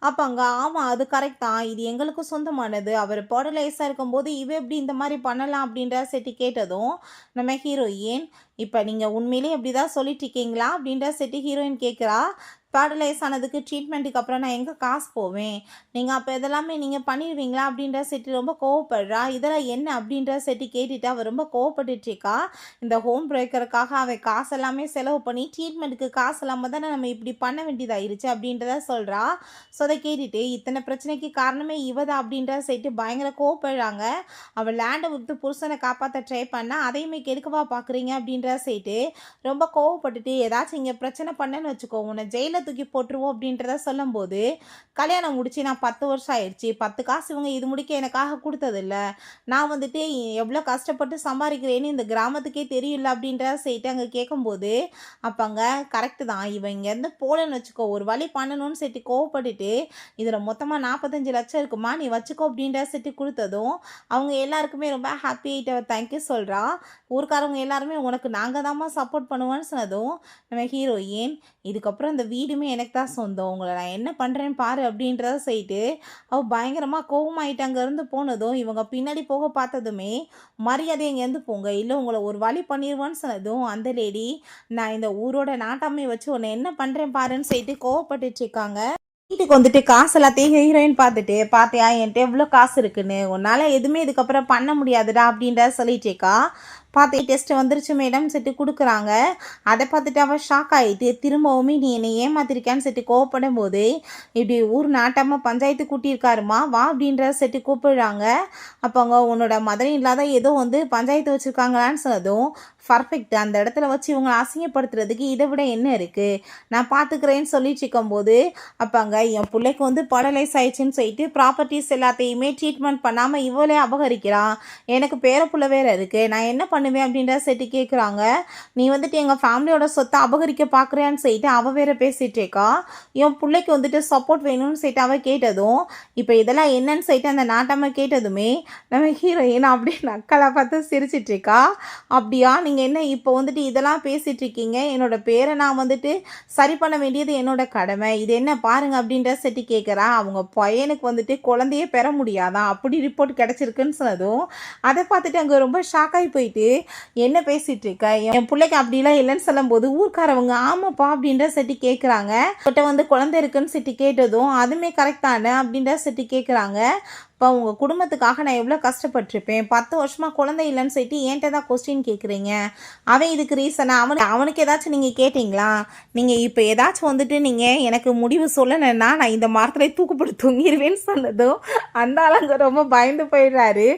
அப்போ அங்கே ஆமாம் அது கரெக்ட் தான், இது எங்களுக்கும் சொந்தமானது, அவர் பாடலைஸாக இருக்கும்போது இவ எப்படி இந்த மாதிரி பண்ணலாம் அப்படின்ற செட்டி கேட்டதும் நம்ம ஹீரோயின், இப்போ நீங்கள் உண்மையிலேயே அப்படி தான் சொல்லிட்டு இருக்கீங்களா அப்படின்ற செட்டி ஹீரோயின் கேட்குறா. பேரலைஸ் ஆனதுக்கு ட்ரீட்மெண்ட்டுக்கு அப்புறம் நான் எங்கே காசு போவேன், நீங்கள் அப்போ இதெல்லாமே நீங்கள் பண்ணிடுவீங்களா அப்படின்ற செட்டி ரொம்ப கோவப்படுறா. இதெல்லாம் என்ன அப்படின்ற செட்டி கேட்டுட்டு அவள் ரொம்ப கோவப்பட்டுட்ருக்கா. இந்த ஹோம் பிரேக்கருக்காக அவள் காசு எல்லாமே செலவு பண்ணி ட்ரீட்மெண்ட்டுக்கு காசு இல்லாமல் தானே நம்ம இப்படி பண்ண வேண்டியதாயிருச்சு அப்படின்றத சொல்கிறா. ஸோ அதை கேட்டுட்டு இத்தனை பிரச்சனைக்கு காரணமே இவதான் அப்படின்ற செட்டு பயங்கர கோவப்படுறாங்க. அவள் லேண்டை விட்டு புருஷனை காப்பாற்ற ட்ரை பண்ணால் அதையுமே கெடுக்கவா பார்க்குறீங்க அப்படின்ற செட்டு ரொம்ப கோவப்பட்டுட்டு, ஏதாச்சும் இங்கே பிரச்சனை பண்ணேன்னு வச்சுக்கோ, உன்னை ஜெயிலில் தூக்கி போட்டுருவோம் அப்படின்றத சொல்லும்போது, கல்யாணம் முடிச்சு நான் 10 வருஷம் ஆயிடுச்சு, 10 காசு இவங்க இது முடிக்க எனக்காக கொடுத்ததில்ல, நான் வந்துட்டு எவ்வளோ கஷ்டப்பட்டு சம்பாதிக்கிறேன்னு இந்த கிராமத்துக்கே தெரியல அப்படின்றத சொல்லிட்டு அங்கே கேட்கும்போது, அப்போ அங்கே கரெக்டு தான், இவன் இங்கேருந்து போலன்னு வச்சுக்கோ, ஒரு வழி பண்ணணும்னு சொல்லிட்டு கோவப்பட்டுட்டு, இதில் மொத்தமாக 45 லட்சம் இருக்குமா, நீ வச்சுக்கோ அப்படின்ற சொல்லிட்டு கொடுத்ததும் அவங்க எல்லாருக்குமே ரொம்ப ஹாப்பி ஆகிட்டு அவள் தேங்க்யூ சொல்கிறா. ஊருக்காரவங்க எல்லாருமே உனக்கு நாங்கள் தாம்மா சப்போர்ட் பண்ணுவோன்னு சொன்னதும் நம்ம ஹீரோயின், இதுக்கப்புறம் இந்த வீடுமே எனக்கு தான் சொந்தம், உங்களை நான் என்ன பண்ணுறேன்னு பாரு அப்படின்றத சொல்லிட்டு அவள் பயங்கரமாக கோவமாயிட்டு அங்கேருந்து போனதும் இவங்க பின்னாடி போக பார்த்ததுமே, மரியாதை இங்கேருந்து போங்க, இல்லை உங்களை ஒரு வழி பண்ணிடுவான்னு சொன்னதும் அந்த லேடி, நான் இந்த ஊரோட நாட்டாமே வச்சு உன்னை என்ன பண்ணுறேன் பாருன்னு சொல்லிட்டு கோவப்பட்டுட்ருக்காங்க. வீட்டுக்கு வந்துட்டு காசு எல்லாத்தையும் ஹீரோயின் பார்த்துட்டு, பார்த்தியா என்கிட்ட எவ்வளோ காசு இருக்குன்னு, உன்னால் எதுவுமே இதுக்கப்புறம் பண்ண முடியாதுடா அப்படின்ற சொல்லிட்டேக்கா. பார்த்து டெஸ்ட் வந்துருச்சு மேடம் செட்டு கொடுக்குறாங்க. அதை பார்த்துட்டு அவள் ஷாக் ஆகிட்டு, திரும்பவுமே நீ என்னை ஏமாத்திருக்கான்னு செட்டு கோவப்படும் போது, இப்படி ஊர் நாட்டாமல் பஞ்சாயத்து கூட்டியிருக்காருமா வா அப்படின்ற செட்டு கூப்பிடுறாங்க. அப்போ அவங்க உன்னோட மதம் இல்லாத ஏதோ வந்து பஞ்சாயத்து வச்சுருக்காங்களான்னு சொன்னதும், பர்ஃபெக்ட், அந்த இடத்துல வச்சு இவங்களை அசிங்கப்படுத்துறதுக்கு இதை விட என்ன இருக்குது, நான் பார்த்துக்கிறேன்னு சொல்லிட்டு இருக்கும்போது, அப்போ அங்கே என் பிள்ளைக்கு வந்து படலைஸ் ஆயிடுச்சுன்னு சொல்லிட்டு ப்ராப்பர்ட்டிஸ் எல்லாத்தையுமே ட்ரீட்மெண்ட் பண்ணாமல் இவளே அபகரிக்கிறான், எனக்கு பேரப்புள்ள வேறு இருக்குது, நான் என்ன பண்ணுவேன் அப்படின்ற செட்டு கேட்குறாங்க. நீ வந்துட்டு எங்கள் ஃபேமிலியோட சொத்தை அபகரிக்க பார்க்குறேன்னு சொல்லிட்டு அவள் வேறு பேசிகிட்டேக்கா. என் பிள்ளைக்கு வந்துட்டு சப்போர்ட் வேணும்னு சொல்லிட்டு அவள் கேட்டதும், இப்போ இதெல்லாம் என்னன்னு சொல்லிட்டு அந்த நாட்டாம கேட்டதுமே நம்ம ஹீரோயின் அப்படியே நக்கலை பார்த்து சிரிச்சிட்ருக்கா. அப்படியா, நீங்கள் என்ன இப்போ வந்துட்டு இதெல்லாம் பேசிகிட்ருக்கீங்க, என்னோட பேரை நான் வந்துட்டு சரி பண்ண வேண்டியது என்னோட கடமை, இது என்ன பாருங்கள் அப்படின்ற செட்டி கேட்குறா. அவங்க பையனுக்கு வந்துட்டு குழந்தையே பெற முடியாதான் அப்படி ரிப்போர்ட் கிடச்சிருக்குன்னு சொன்னதும் அதை பார்த்துட்டு அங்கே ரொம்ப ஷாக்காகி போயிட்டு, என்ன பேசிகிட்டு இருக்க, என் பிள்ளைக்கு அப்படிலாம் இல்லைன்னு சொல்லும்போது ஊர்க்காரவங்க ஆமாப்பா அப்படின்ற செட்டி கேட்குறாங்க. கிட்ட வந்து குழந்தை இருக்குன்னு செட்டி கேட்டதும் அதுவுமே கரெக்டான அப்படின்ற செட்டி கேட்குறாங்க. இப்போ உங்கள் குடும்பத்துக்காக நான் எவ்வளோ கஷ்டப்பட்டிருப்பேன், 10 வருஷமாக குழந்தை இல்லைன்னு சொல்லிட்டு என்கிட்ட தான் கொஸ்டின் கேட்குறீங்க, அவன் இதுக்கு ரீசனாக அவனுக்கு ஏதாச்சும் நீங்கள் கேட்டிங்களா, நீங்கள் இப்போ ஏதாச்சும் வந்துட்டு நீங்கள் எனக்கு முடிவு சொல்லணுன்னா நான் இந்த மரத்தில் தூக்குப்பட்டு தூங்கிடுவேன்னு சொன்னதும் அந்த ஆளுங்க ரொம்ப பயந்து போயிடுறாரு.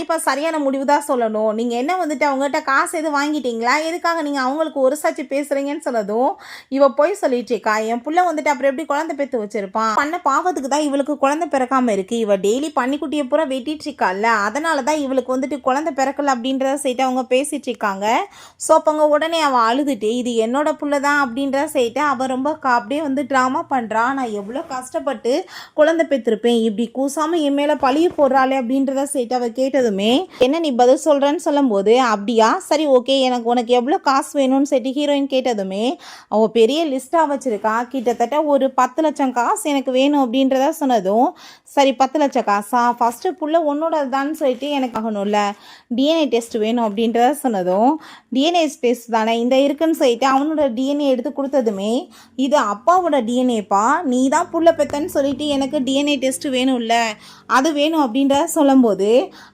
இப்போ சரியான முடிவு தான் சொல்லணும், நீங்கள் என்ன வந்துட்டு அவங்ககிட்ட காசு எதுவும் வாங்கிட்டீங்களா, எதுக்காக நீங்கள் அவங்களுக்கு ஒரு சாட்சி பேசுகிறீங்கன்னு சொன்னதும் இவ போய் சொல்லிட்டுருக்கா. என் பிள்ளை வந்துட்டு அப்புறம் எப்படி குழந்தை பெற்று வச்சுருப்பான், பண்ண பாவத்துக்கு தான் இவளுக்கு குழந்தை பிறக்காமல் இருக்குது, இவ டெய்லி பன்னிக்குட்டியை பூரா வெட்டிட்டு இருக்கால, அதனால தான் இவளுக்கு வந்துட்டு குழந்தை பிறக்கல அப்படின்றத செய்யிட்டு அவங்க பேசிட்டு இருக்காங்க. ஸோ அப்போங்க உடனே அவள் அழுதுட்டு இது என்னோட புள்ள தான் அப்படின்றத செய்யிட்டு அவள் ரொம்ப அப்படியே வந்து ட்ராமா பண்ணுறான். நான் எவ்வளோ கஷ்டப்பட்டு குழந்தை பெற்றிருப்பேன், இப்படி கூசாமல் என் மேலே பழிய போடுறாளே அப்படின்றத செய்யிட்டு அவள் கேட்டதுமே, என்ன நீ பதில் சொல்கிறேன்னு சொல்லும்போது, அப்படியா சரி ஓகே எனக்கு உனக்கு எவ்வளோ காசு வேணும்னு சொல்லிட்டு ஹீரோயின் கேட்டதுமே அவள் பெரிய லிஸ்ட்டாக வச்சுருக்கா. கிட்டத்தட்ட ஒரு 10 லட்சம் காசு எனக்கு வேணும் அப்படின்றத சொன்னதும், சரி 10 லட்சம் காசா, ஃபஸ்ட்டு புள்ள உன்னோட தான் சொல்லிட்டு எனக்கு ஆகணும்ல, டிஎன்ஏ டெஸ்ட் வேணும் அப்படின்றத சொன்னதும், டிஎன்ஏ டெஸ்ட் தானே இந்த இருக்குன்னு சொல்லிட்டு அவனோட டிஎன்ஏ எடுத்து கொடுத்ததுமே, இது அப்பாவோட டிஎன்ஏப்பா, நீ தான் புள்ள பெத்தன்னு சொல்லிட்டு எனக்கு டிஎன்ஏ டெஸ்ட் வேணும்ல, அது வேணும் அப்படின்றத சொல்லும்போது,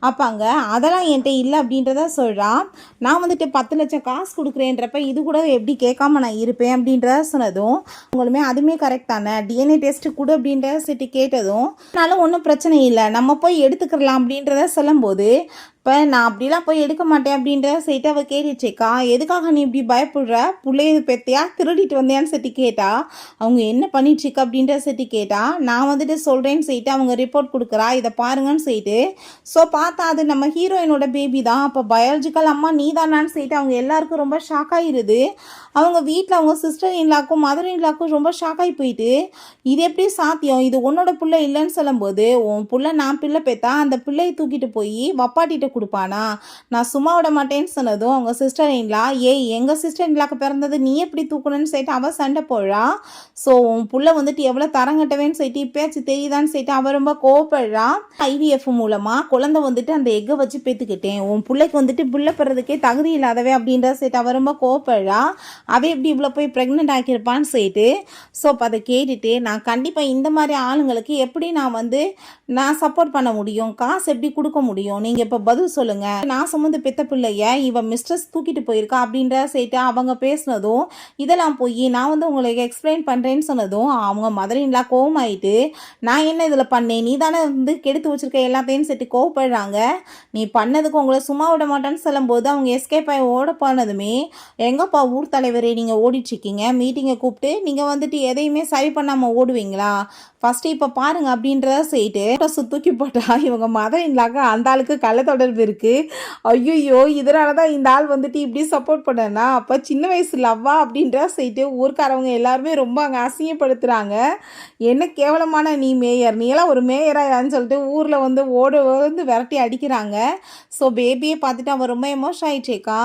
அப்போ அங்கே அதெல்லாம் என்கிட்ட இல்லை அப்படின்றத சொல்கிறான். நான் வந்துட்டு 10 லட்சம் காசு கொடுக்குறேன்றப்ப இது கூட எப்படி கேட்காம நான் இருப்பேன் அப்படின்றத சொன்னதும், உங்களுமே அதுவுமே கரெக்ட் தானே, டிஎன்ஏ டெஸ்ட்டு கொடு அப்படின்றத சொல்லிட்டு கேட்டதும், அதனால ஒன்றும் பிரச்சனை இல்லை நம்ம போய் எடுத்துக்கலாம் அப்படின்றத சொல்லும்போது, இப்போ நான் அப்படிலாம் போய் எடுக்க மாட்டேன் அப்படின்ற சொல்லிட்டு அவள் கேட்டுச்சேக்கா. எதுக்காக நீ இப்படி பயப்படுற? புள்ளைய பெத்தியா திருடிட்டு வந்தியான்னு சொல்லி கேட்டா. அவங்க என்ன பண்ணிட்டுருக்க அப்படின்ற சொல்லி கேட்டா. நான் வந்துட்டு சொல்கிறேன்னு சொல்லிட்டு அவங்க ரிப்போர்ட் கொடுக்குறா, இதை பாருங்கன்னு சொல்லிட்டு. ஸோ பார்த்தா அது நம்ம ஹீரோயினோட பேபி தான். அப்போ பயாலஜிக்கல் அம்மா நீ தானான்னு சொல்லிட்டு அவங்க எல்லாருக்கும் ரொம்ப ஷாக் ஆகிடுது. அவங்க வீட்டில் அவங்க சிஸ்டர் இன்லாக்கும் மதர் இன்லாக்கும் ரொம்ப ஷாக் ஆகி போயிட்டு, இது எப்படி சாத்தியம்? இது உன்னோட பிள்ளை இல்லைன்னு சொல்லும்போது, உன் பிள்ளை நான் பிள்ளை பெற்றா அந்த பிள்ளையை தூக்கிட்டு போய் வப்பாட்டிகிட்ட கொடுப்பானா? நான் சும்மா விட மாட்டேன்னு சொன்னதும் அவங்க சிஸ்டர் இன்லா, ஏய் எங்கள் சிஸ்டர் இன்லாக்கு பிறந்தது நீ எப்படி தூக்கணும்னு சொல்லிட்டு அவள் சண்டை போடுறா. ஸோ உன் பிள்ளை வந்துட்டு எவ்வளோ தரங்கட்டவேன்னு சொல்லிட்டு இப்பயாச்சும் தெரியுதான்னு சொல்லிட்டு அவள் ரொம்ப கோவப்படுறா. IVF மூலமாக குழந்தை வந்துட்டு அந்த எக்கை வச்சு பெற்றுக்கிட்டேன், உன் பிள்ளைக்கு வந்துட்டு பிள்ளை பெறதுக்கே தகுதி இல்லாதவே அப்படின்ற சொல்லிட்டு அவள் ரொம்ப கோவப்படுறா. அவள் எப்படி இவ்வளோ போய் ப்ரெக்னென்ட் ஆக்கியிருப்பான்னு சொல்லிட்டு. ஸோ அப்போ அதை கேட்டுட்டு நான் கண்டிப்பாக இந்த மாதிரி ஆளுங்களுக்கு எப்படி நான் சப்போர்ட் பண்ண முடியும், காசு எப்படி கொடுக்க முடியும், நீங்கள் இப்போ பதில் சொல்லுங்கள். நான் சுமந்து பெத்த பிள்ளைய இவன் மிஸ்ட்ரஸ் தூக்கிட்டு போயிருக்கா அப்படின்ற சொல்லிட்டு அவங்க பேசினதும், இதெல்லாம் போய் நான் உங்களுக்கு எக்ஸ்பிளைன் பண்ணுறேன்னு சொன்னதும் அவங்க மதரின்லாம் கோவமாயிட்டு, நான் என்ன இதில் பண்ணேன், நீ தானே கெடுத்து வச்சுருக்க எல்லாத்தையும் சொல்லிட்டு கோவப்படுறாங்க. நீ பண்ணதுக்கு உங்களை சும்மா விட மாட்டேன்னு சொல்லும்போது அவங்க எஸ்கேப் ஆகி ஓட போனதுமே, எங்கப்பா ஊர் தலைவரே நீங்கள் ஓடிட்டுருக்கீங்க, மீட்டிங்கை கூப்பிட்டு நீங்கள் எதையுமே சரி பண்ணாமல் ஓடுவீங்களா? ஃபஸ்ட்டு இப்போ பாருங்க அப்படின்றத சொல்லிட்டு தூக்கி போட்டா. இவங்க மதர் இன்லாக்க அந்த ஆளுக்கு கள்ள தொடர்பு இருக்குது. ஐயோ இதனால தான் இந்த ஆள் இப்படி சப்போர்ட் பண்ணனா, அப்போ சின்ன வயசு லவ்வா அப்படின்ற சொல்லிட்டு ஊருக்காரவங்க எல்லாருமே ரொம்ப அங்கே அசிங்கப்படுத்துகிறாங்க. என்ன கேவலமான நீ மேயர், நீ எல்லாம் ஒரு மேயரான்னு சொல்லிட்டு ஊரில் ஓட விரட்டி அடிக்கிறாங்க. ஸோ பேபியை பார்த்துட்டு அவன் ரொம்ப எமோஷன் ஆயிடுச்சேக்கா.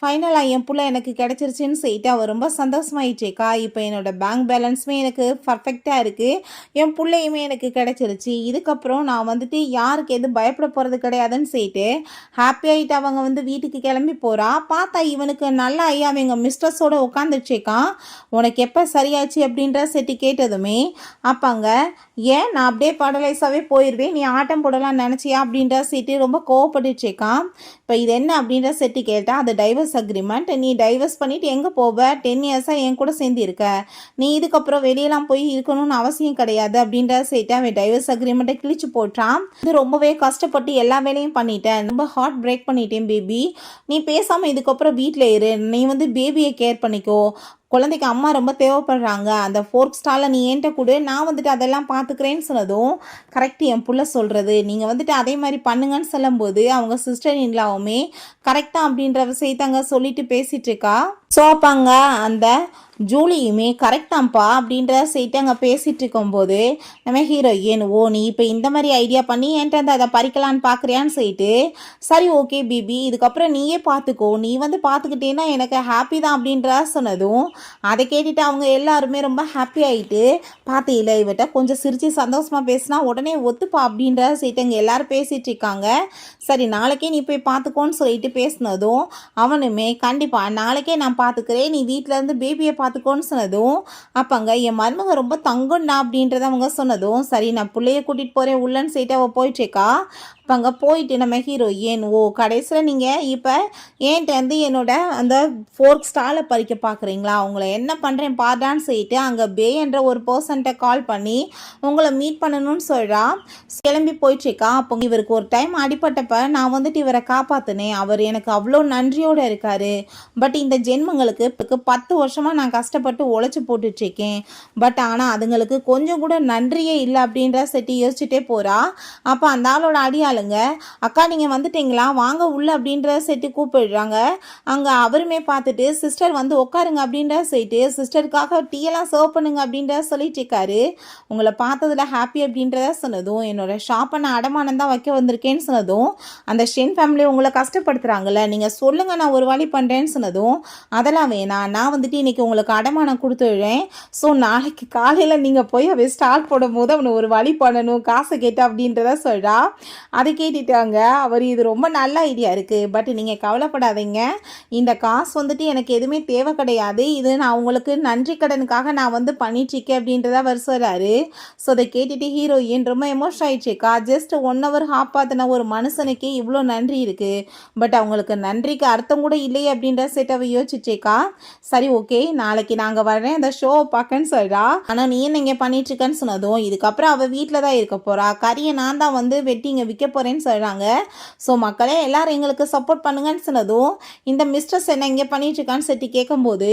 ஃபைனலாக என் பிள்ளை எனக்கு கிடச்சிருச்சின்னு சொல்லிட்டு அவள் ரொம்ப சந்தோஷமாயிடுச்சேக்கா. இப்போ என்னோடய பேங்க் பேலன்ஸுமே எனக்கு பர்ஃபெக்டாக இருக்குது, என் பிள்ளையுமே எனக்கு கிடச்சிருச்சு. இதுக்கப்புறம் நான் யாருக்கு எது பயப்பட போகிறது கிடையாதுன்னு சொல்லிட்டு ஹாப்பி ஆகிட்டு அவங்க வீட்டுக்கு கிளம்பி போகிறா. பார்த்தா இவனுக்கு நல்லா ஐயா அவங்க மிஸ்ட்ரஸோடு உட்காந்துச்சேக்கா. உனக்கு எப்போ சரியாச்சு அப்படின்ற செட்டு கேட்டதுமே அப்பாங்க, ஏன் நான் அப்படியே படலைஸாகவே போயிடுவேன், நீ ஆட்டம் போடலாம் நினச்சியா அப்படின்ற செட்டு ரொம்ப கோவப்பட்டுச்சேக்கா. இப்போ இது என்ன அப்படின்ற செட்டு கேட்டால், அது டைவர்ஸ் அக்ரிமெண்ட், நீ டைவர்ஸ் பண்ணிவிட்டு எங்கே போவ, 10 இயர்ஸாக என் கூட சேர்ந்து இருக்க, நீ இதுக்கப்புறம் வெளியெல்லாம் போய் இருக்கணும்னு அவசியம் கிடையாது அப்படின்ற சைட்டை அவன் டைவர்ஸ் அக்ரிமெண்ட்டை கிழிச்சு போட்டான். இது ரொம்பவே கஷ்டப்பட்டு எல்லா வேலையும் பண்ணிட்டேன், ரொம்ப ஹார்ட் பிரேக் பண்ணிட்டேன் பேபி, நீ பேசாமல் இதுக்கப்புறம் வீட்டில் இரு, நீ பேபியை கேர் பண்ணிக்கோ, குழந்தைக்கு அம்மா ரொம்ப தேவைப்படுறாங்க, அந்த ஃபோர்க் ஸ்டாலில் நீ என்கிட்ட கொடு, நான் அதெல்லாம் பார்த்துக்கிறேன்னு சொன்னதும், கரெக்ட் என் புள்ள சொல்கிறது, நீங்கள் அதே மாதிரி பண்ணுங்கன்னு சொல்லும்போது அவங்க சிஸ்டர் இன்லாவுமே கரெக்டாக அப்படின்ற விஷயத்தாங்க சொல்லிட்டு பேசிகிட்டு இருக்கா. ஸோ அப்பாங்க அந்த ஜூலியுமே கரெக்டாம்ப்பா அப்படின்ற செய்ட்டு அங்கே பேசிகிட்டு இருக்கும்போது நம்ம ஹீரோயின், ஓ நீ இப்போ இந்த மாதிரி ஐடியா பண்ணி என்கிட்ட அதை பறிக்கலான்னு பார்க்குறியான்னு சொல்லிட்டு, சரி ஓகே பேபி இதுக்கப்புறம் நீயே பார்த்துக்கோ, நீ பார்த்துக்கிட்டேன்னா எனக்கு ஹாப்பி தான் அப்படின்ற சொன்னதும், அதை கேட்டுட்டு அவங்க எல்லாருமே ரொம்ப ஹாப்பி ஆகிட்டு, பார்த்து இல்லை இவட்ட கொஞ்சம் சிரித்து சந்தோஷமாக பேசினா உடனே ஒத்துப்பா அப்படின்ற சொல்லிட்டு அங்கே எல்லோரும் பேசிகிட்டு இருக்காங்க. சரி நாளைக்கே நீ போய் பார்த்துக்கோன்னு சொல்லிட்டு பேசினதும் அவனுமே கண்டிப்பாக நாளைக்கே நான் பார்த்துக்கிறேன், நீ வீட்டிலேருந்து பேபியை பார்த்துக்கோன்னு சொன்னதும், அப்போங்க என் மருமக ரொம்ப தங்கம்னா அப்படின்றத அவங்க சொன்னதும், சரி நான் பிள்ளைய கூட்டிகிட்டு போகிறேன் உள்ளன்னு சொல்லிட்டு அவள் போயிட்டுருக்கா. அப்போ அங்கே போயிட்டு நம்ம ஹீரோயின், ஓ கடைசியில் நீங்கள் இப்போ ஏன்ட்டு என்னோட அந்த ஃபோர்க் ஸ்டாலை பறிக்க பார்க்குறீங்களா, உங்களை என்ன பண்ணுறேன் பாடான்னு சொல்லிட்டு அங்கே பே என்ற ஒரு பர்சன்ட்டை கால் பண்ணி உங்களை மீட் பண்ணணும்னு சொல்கிறா. கிளம்பி போயிட்டுருக்கா. அப்போ இவருக்கு ஒரு டைம் அடிப்பட்டப்ப நான் இவரை காப்பாற்றினேன், அவர் எனக்கு அவ்வளோ நன்றியோடு இருக்கார், பட் இந்த ஜென்மங்களுக்கு 10 வருஷமாக நான் கஷ்டப்பட்டு உழைச்சி போட்டுட்ருக்கேன், பட் ஆனால் அதுங்களுக்கு கொஞ்சம் கூட நன்றியே இல்லை அப்படின்ற செட்டி யோசிச்சுட்டே போகிறா. அப்போ அந்த ஆளோட அடியாளுங்க, அக்கா நீங்கள் வந்துட்டீங்களா வாங்க உள்ள அப்படின்ற செட்டு கூப்பிடுறாங்க. அங்கே அவருமே பார்த்துட்டு சிஸ்டர் உட்காருங்க அப்படின்ற சொல்லிட்டு சிஸ்டருக்காக டீயெல்லாம் சர்வ் பண்ணுங்க அப்படின்ற சொல்லிட்டு இருக்காரு. உங்களை பார்த்ததில் ஹாப்பி அப்படின்றத சொன்னதும், என்னோட ஷாப்பை நான் அடமானம் தான் வைக்க வந்திருக்கேன்னு சொன்னதும், அந்த ஷென் ஃபேமிலி உங்களை கஷ்டப்படுத்துகிறாங்கல்ல நீங்கள் சொல்லுங்கள் நான் ஒரு வழி பண்ணுறேன்னு சொன்னதும், அதெல்லாம் வேணாம் நான் இன்றைக்கி உங்களுக்கு அடமானம் கொடுத்துடுறேன், ஸோ நாளைக்கு காலையில் நீங்கள் போய் அவன் ஸ்டார்ட் போடும் போது அவனை ஒரு வழி பண்ணணும் காசை கேட்டு அப்படின்றத சொல்கிறா. அதை கேட்டுட்டாங்க அவர், இது ரொம்ப நல்ல ஐடியா இருக்குது, பட் நீங்கள் கவலைப்படாதீங்க, இந்த காசு எனக்கு எதுவுமே தேவை கிடையாது, இது நான் உங்களுக்கு நன்றி கடனுக்காக நான் பண்ணிட்டுருக்கேன் அப்படின்றத அவர் சொல்கிறாரு. ஸோ அதை கேட்டுட்டு ஹீரோயின் ரொம்ப எமோஷன் ஆயிடுச்சுக்கா. ஜஸ்ட் 1 hour காப்பாற்றின ஒரு மனுஷனுக்கே இவ்வளோ நன்றி இருக்குது, பட் அவங்களுக்கு நன்றிக்கு அர்த்தம் கூட இல்லையே அப்படின்ற செட் அவ யோசிச்சேக்கா. சரி ஓகே நாளைக்கு நாங்கள் வரேன் அந்த ஷோவை பார்க்கன்னு சொல்கிறா. ஆனால் நீ என்ன இங்கே பண்ணிட்டுருக்கேன்னு சொன்னதும், இதுக்கப்புறம் அவள் வீட்டில் தான் இருக்க போகிறா, கறியை நான் தான் வெட்டி இங்கே விற்க போகிறேன்னு சொல்கிறாங்க. ஸோ மக்களே எல்லாரும் எங்களுக்கு சப்போர்ட் பண்ணுங்கன்னு சொன்னதும் இந்த மிஸ்ட்ரஸ் என்ன இங்கே பண்ணிட்டு இருக்கான்னு சொல்லி கேட்கும்போது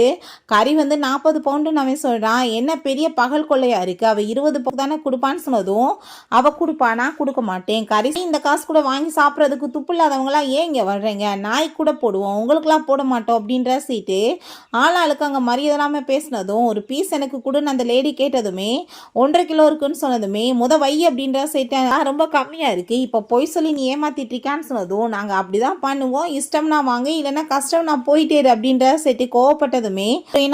கறி வந்து 40 பவுண்டுன்னு அவன் சொல்கிறான். என்ன பெரிய பகல் கொள்ளையா இருக்குது, அவள் 20 பவுண்டு தானே கொடுப்பான்னு சொன்னதும் அவள் கொடுப்பானா கொடுக்க மாட்டேன், கறி இந்த காசு கூட வாங்கி சாப்பிட்றதுக்கு துப்பு இல்லாதவங்களாம் ஏன் இங்கே வர்றீங்க, நாய் கூட போடுவோம் உங்களுக்குலாம் போட மாட்டோம் அப்படின்ற சீட்டு ஆளாளுக்கு அங்கே மரியாதை இல்லாமல் பேசினதும் ஒரு பீஸ் எனக்கு கொடுன்னு அந்த லேடி கேட்டதுமே 1.5 கிலோ இருக்குன்னு சொன்னதுமே வை அப்படின்ற சீட்டு ரொம்ப கம்மியாக இருக்குது, இப்போ பொய் சொல்லி நீ ஏமாத்திட்டு இருக்கான்னு சொன்னதும் நாங்கள் அப்படி தான் பண்ணுவோம், இஷ்டம்னா வாங்க இல்லைன்னா கஷ்டம் நான் போயிட்டேரு அப்படின்ற சீட்டு கோவப்பட்டதுமே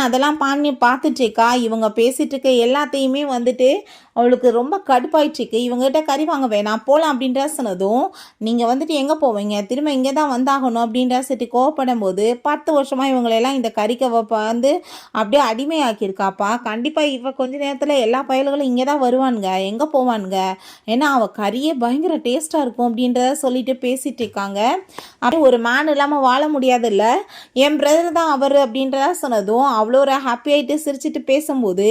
அதெல்லாம் பண்ணி பார்த்துட்டுருக்கா. இவங்க பேசிட்டு இருக்க எல்லாத்தையுமே வந்துட்டு அவளுக்கு ரொம்ப கடுப்பாயிடுச்சுக்கு. இவங்ககிட்ட கறி வாங்க வேணாம் போகலாம் அப்படின்ற சொன்னதும் நீங்கள் வந்துட்டு எங்கே போவீங்க, திரும்ப இங்கே தான் வந்தாகணும் அப்படின்ற சரி கோவப்படும் போது 10 வருஷமாக இவங்களெல்லாம் இந்த கறிக்கை வந்து அப்படியே அடிமையாக்கியிருக்காப்பா. கண்டிப்பாக இவ கொஞ்ச நேரத்தில் எல்லா பயல்களும் இங்கே தான் வருவானுங்க, எங்கே போவானுங்க, ஏன்னா அவள் கறியே பயங்கர டேஸ்ட்டாக இருக்கும் அப்படின்றத சொல்லிட்டு பேசிகிட்டு இருக்காங்க. அப்படி ஒரு மேன் இல்லாமல் வாழ முடியாதுல்ல, என் பிரதர் தான் அவர் அப்படின்றத சொன்னதும் அவ்வளோ ஒரு ஹாப்பி ஆகிட்டு சிரிச்சிட்டு பேசும்போது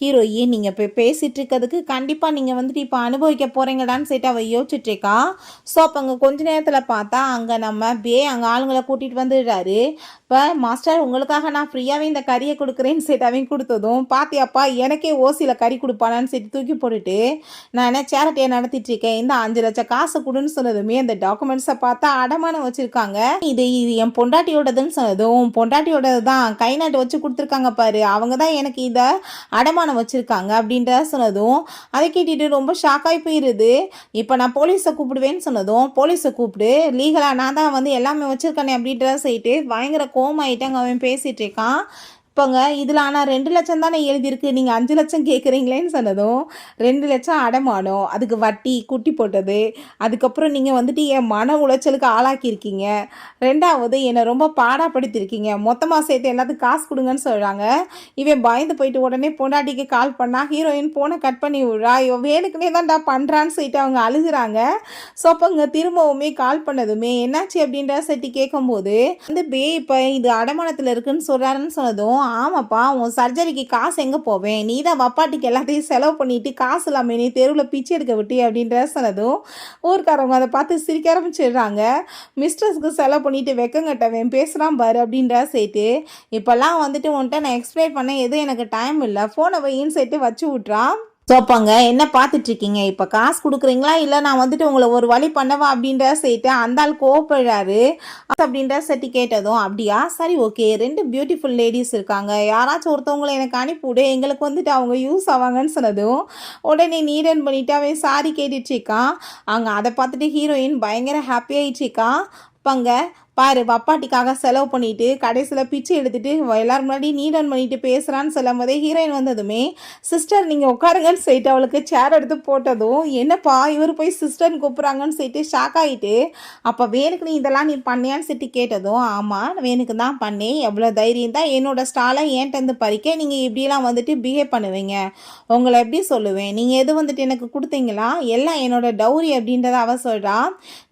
ஹீரோயின் நீங்கள் இப்போ பேசிகிட்டு இருக்கிறதுக்கு கண்டிப்பாக நீங்கள் வந்துட்டு இப்போ அனுபவிக்க போகிறீங்கடான்னு சொல்லிட்டு அவள் யோசிச்சுட்ருக்கா. ஸோ அப்போ அங்கே கொஞ்ச நேரத்தில் பார்த்தா அங்கே நம்ம அங்கே ஆளுங்களை கூட்டிகிட்டு வந்துடுறாரு. இப்போ மாஸ்டர் உங்களுக்காக நான் ஃப்ரீயாகவே இந்த கறியை கொடுக்குறேன்னு சொல்லிட்டு அவன் கொடுத்ததும் பாத்தியாப்பா எனக்கே ஓசியில் கறி கொடுப்பானான்னு சொல்லிட்டு தூக்கி போட்டுட்டு நான் என்ன சேரிட்டியை நடத்திட்டுருக்கேன், இந்த 5 லட்சம் காசு கொடுன்னு சொன்னதுமே அந்த டாக்குமெண்ட்ஸை பார்த்தா அடமானம் வச்சுருக்காங்க. இது என் பொண்டாட்டியோடதுன்னு சொன்னதும் பொண்டாட்டியோடது தான் கை நாட்டு வச்சு கொடுத்துருக்காங்க பாரு, அவங்க தான் எனக்கு இதை அடமானம் வச்சுருக்காங்க அப்படின்ற சொன்னதும் அதை கேட்டுட்டு ரொம்ப ஷாக்காகி போயிடுது. இப்போ நான் போலீஸை கூப்பிடுவேன்னு சொன்னதும் போலீஸை கூப்பிடு, லீகலாக நான் தான் வந்து எல்லாமே வச்சுருக்கேனே அப்படின்ற சொல்லிட்டு பயங்கர கோமாயிட்டாங்க அவன் பேசிகிட்டு இருக்கான். இப்போங்க இதில் ஆனால் 2 லட்சம் தானே எழுதியிருக்கு, நீங்கள் 5 லட்சம் கேட்குறீங்களேன்னு சொன்னதும் 2 லட்சம் அடமானம், அதுக்கு வட்டி குட்டி போட்டது, அதுக்கப்புறம் நீங்கள் வந்துட்டு என் மன உளைச்சலுக்கு ஆளாக்கியிருக்கீங்க, 2வது என்னை ரொம்ப பாடாப்படுத்தியிருக்கீங்க, மொத்தமாக சேர்த்து எல்லாத்துக்கும் காசு கொடுங்கன்னு சொல்கிறாங்க. இவன் பயந்து போயிட்டு உடனே பொண்டாட்டிக்கு கால் பண்ணால் ஹீரோயின் ஃபோனை கட் பண்ணி விடுறா. இவன் வேணுக்குனே தான்டா பண்ணுறான்னு சொல்லிட்டு அவங்க அழுகுறாங்க. ஸோ அப்போ இங்கே திரும்பவுமே கால் பண்ணதுமே என்னாச்சு அப்படின்ற சட்டி கேட்கும்போது வந்து இப்போ இது அடமானத்தில் இருக்குன்னு சொல்கிறாருன்னு சொன்னதும் ஆமாப்பா உன் சர்ஜரிக்கு காசு எங்கே போவேன், நீ தான் வப்பாட்டிக்கு எல்லாத்தையும் செலவு பண்ணிட்டு காசு இல்லாமல் நீ தெருவில் பிச்சை எடுக்க விட்டு அப்படின்ற சொன்னதும் ஊருக்காரவங்க அதை பார்த்து சிரிக்க ஆரம்பிச்சிடுறாங்க. மிஸ்ட்ரஸ்க்கு செலவு பண்ணிட்டு வெக்கங்கட்டவன் பேசுகிறான் பாரு அப்படின்ற சேர்த்து இப்போல்லாம் வந்துட்டு உன்கிட்ட நான் எக்ஸ்பிளைன் பண்ண எதுவும் எனக்கு டைம் இல்லை, ஃபோனை வையின்னு சேர்த்து வச்சு விட்றான். சோப்பாங்க என்ன பார்த்துட்ருக்கீங்க, இப்போ காசு கொடுக்குறீங்களா இல்லை நான் வந்துட்டு உங்களை ஒரு வழி பண்ணவா அப்படின்ற சேர்த்து அந்த ஆள் கோவப்படுறாரு அப்படின்ற செட்டி கேட்டதும் அப்படியா சரி ஓகே 2 பியூட்டிஃபுல் லேடிஸ் இருக்காங்க, யாராச்சும் ஒருத்தவங்களை எனக்கு அனுப்பிவிடு, எங்களுக்கு வந்துட்டு அவங்க யூஸ் ஆவாங்கன்னு சொன்னதும் உடனே நீடன் பண்ணிவிட்டு அவன் சாரி கேட்டுட்ருக்கான். அங்கே அதை பார்த்துட்டு ஹீரோயின் பயங்கர ஹாப்பியாகிட்ருக்கான். இப்போங்க பாரு வப்பாட்டிக்காக செலவு பண்ணிட்டு கடைசியில் பிச்சை எடுத்துட்டு எல்லாரும் முன்னாடி நீடன் பண்ணிட்டு பேசுகிறான்னு சொல்லும் போதே ஹீரோயின் வந்ததுமே சிஸ்டர் நீங்கள் உட்காருங்கன்னு சொல்லிட்டு அவளுக்கு சேர் எடுத்து போட்டதும் என்னப்பா இவர் போய் சிஸ்டர்னு கூப்பிட்றாங்கன்னு சொல்லிட்டு ஷாக் ஆகிட்டு அப்போ வேணுக்கு நீ இதெல்லாம் நீ பண்ணியான்னு சொல்லிட்டு கேட்டதும் ஆமாம் வேணுக்கு தான் பண்ணேன், எவ்வளோ தைரியம் தான் என்னோடய ஸ்டாலை ஏன்ட்டு பறிக்க நீங்கள் இப்படிலாம் வந்துட்டு பிஹேவ் பண்ணுவீங்க, உங்களை எப்படி சொல்லுவேன், நீங்கள் எது வந்துட்டு எனக்கு கொடுத்தீங்களா, எல்லாம் என்னோட டவுரி அப்படின்றத அவ சொல்கிறா.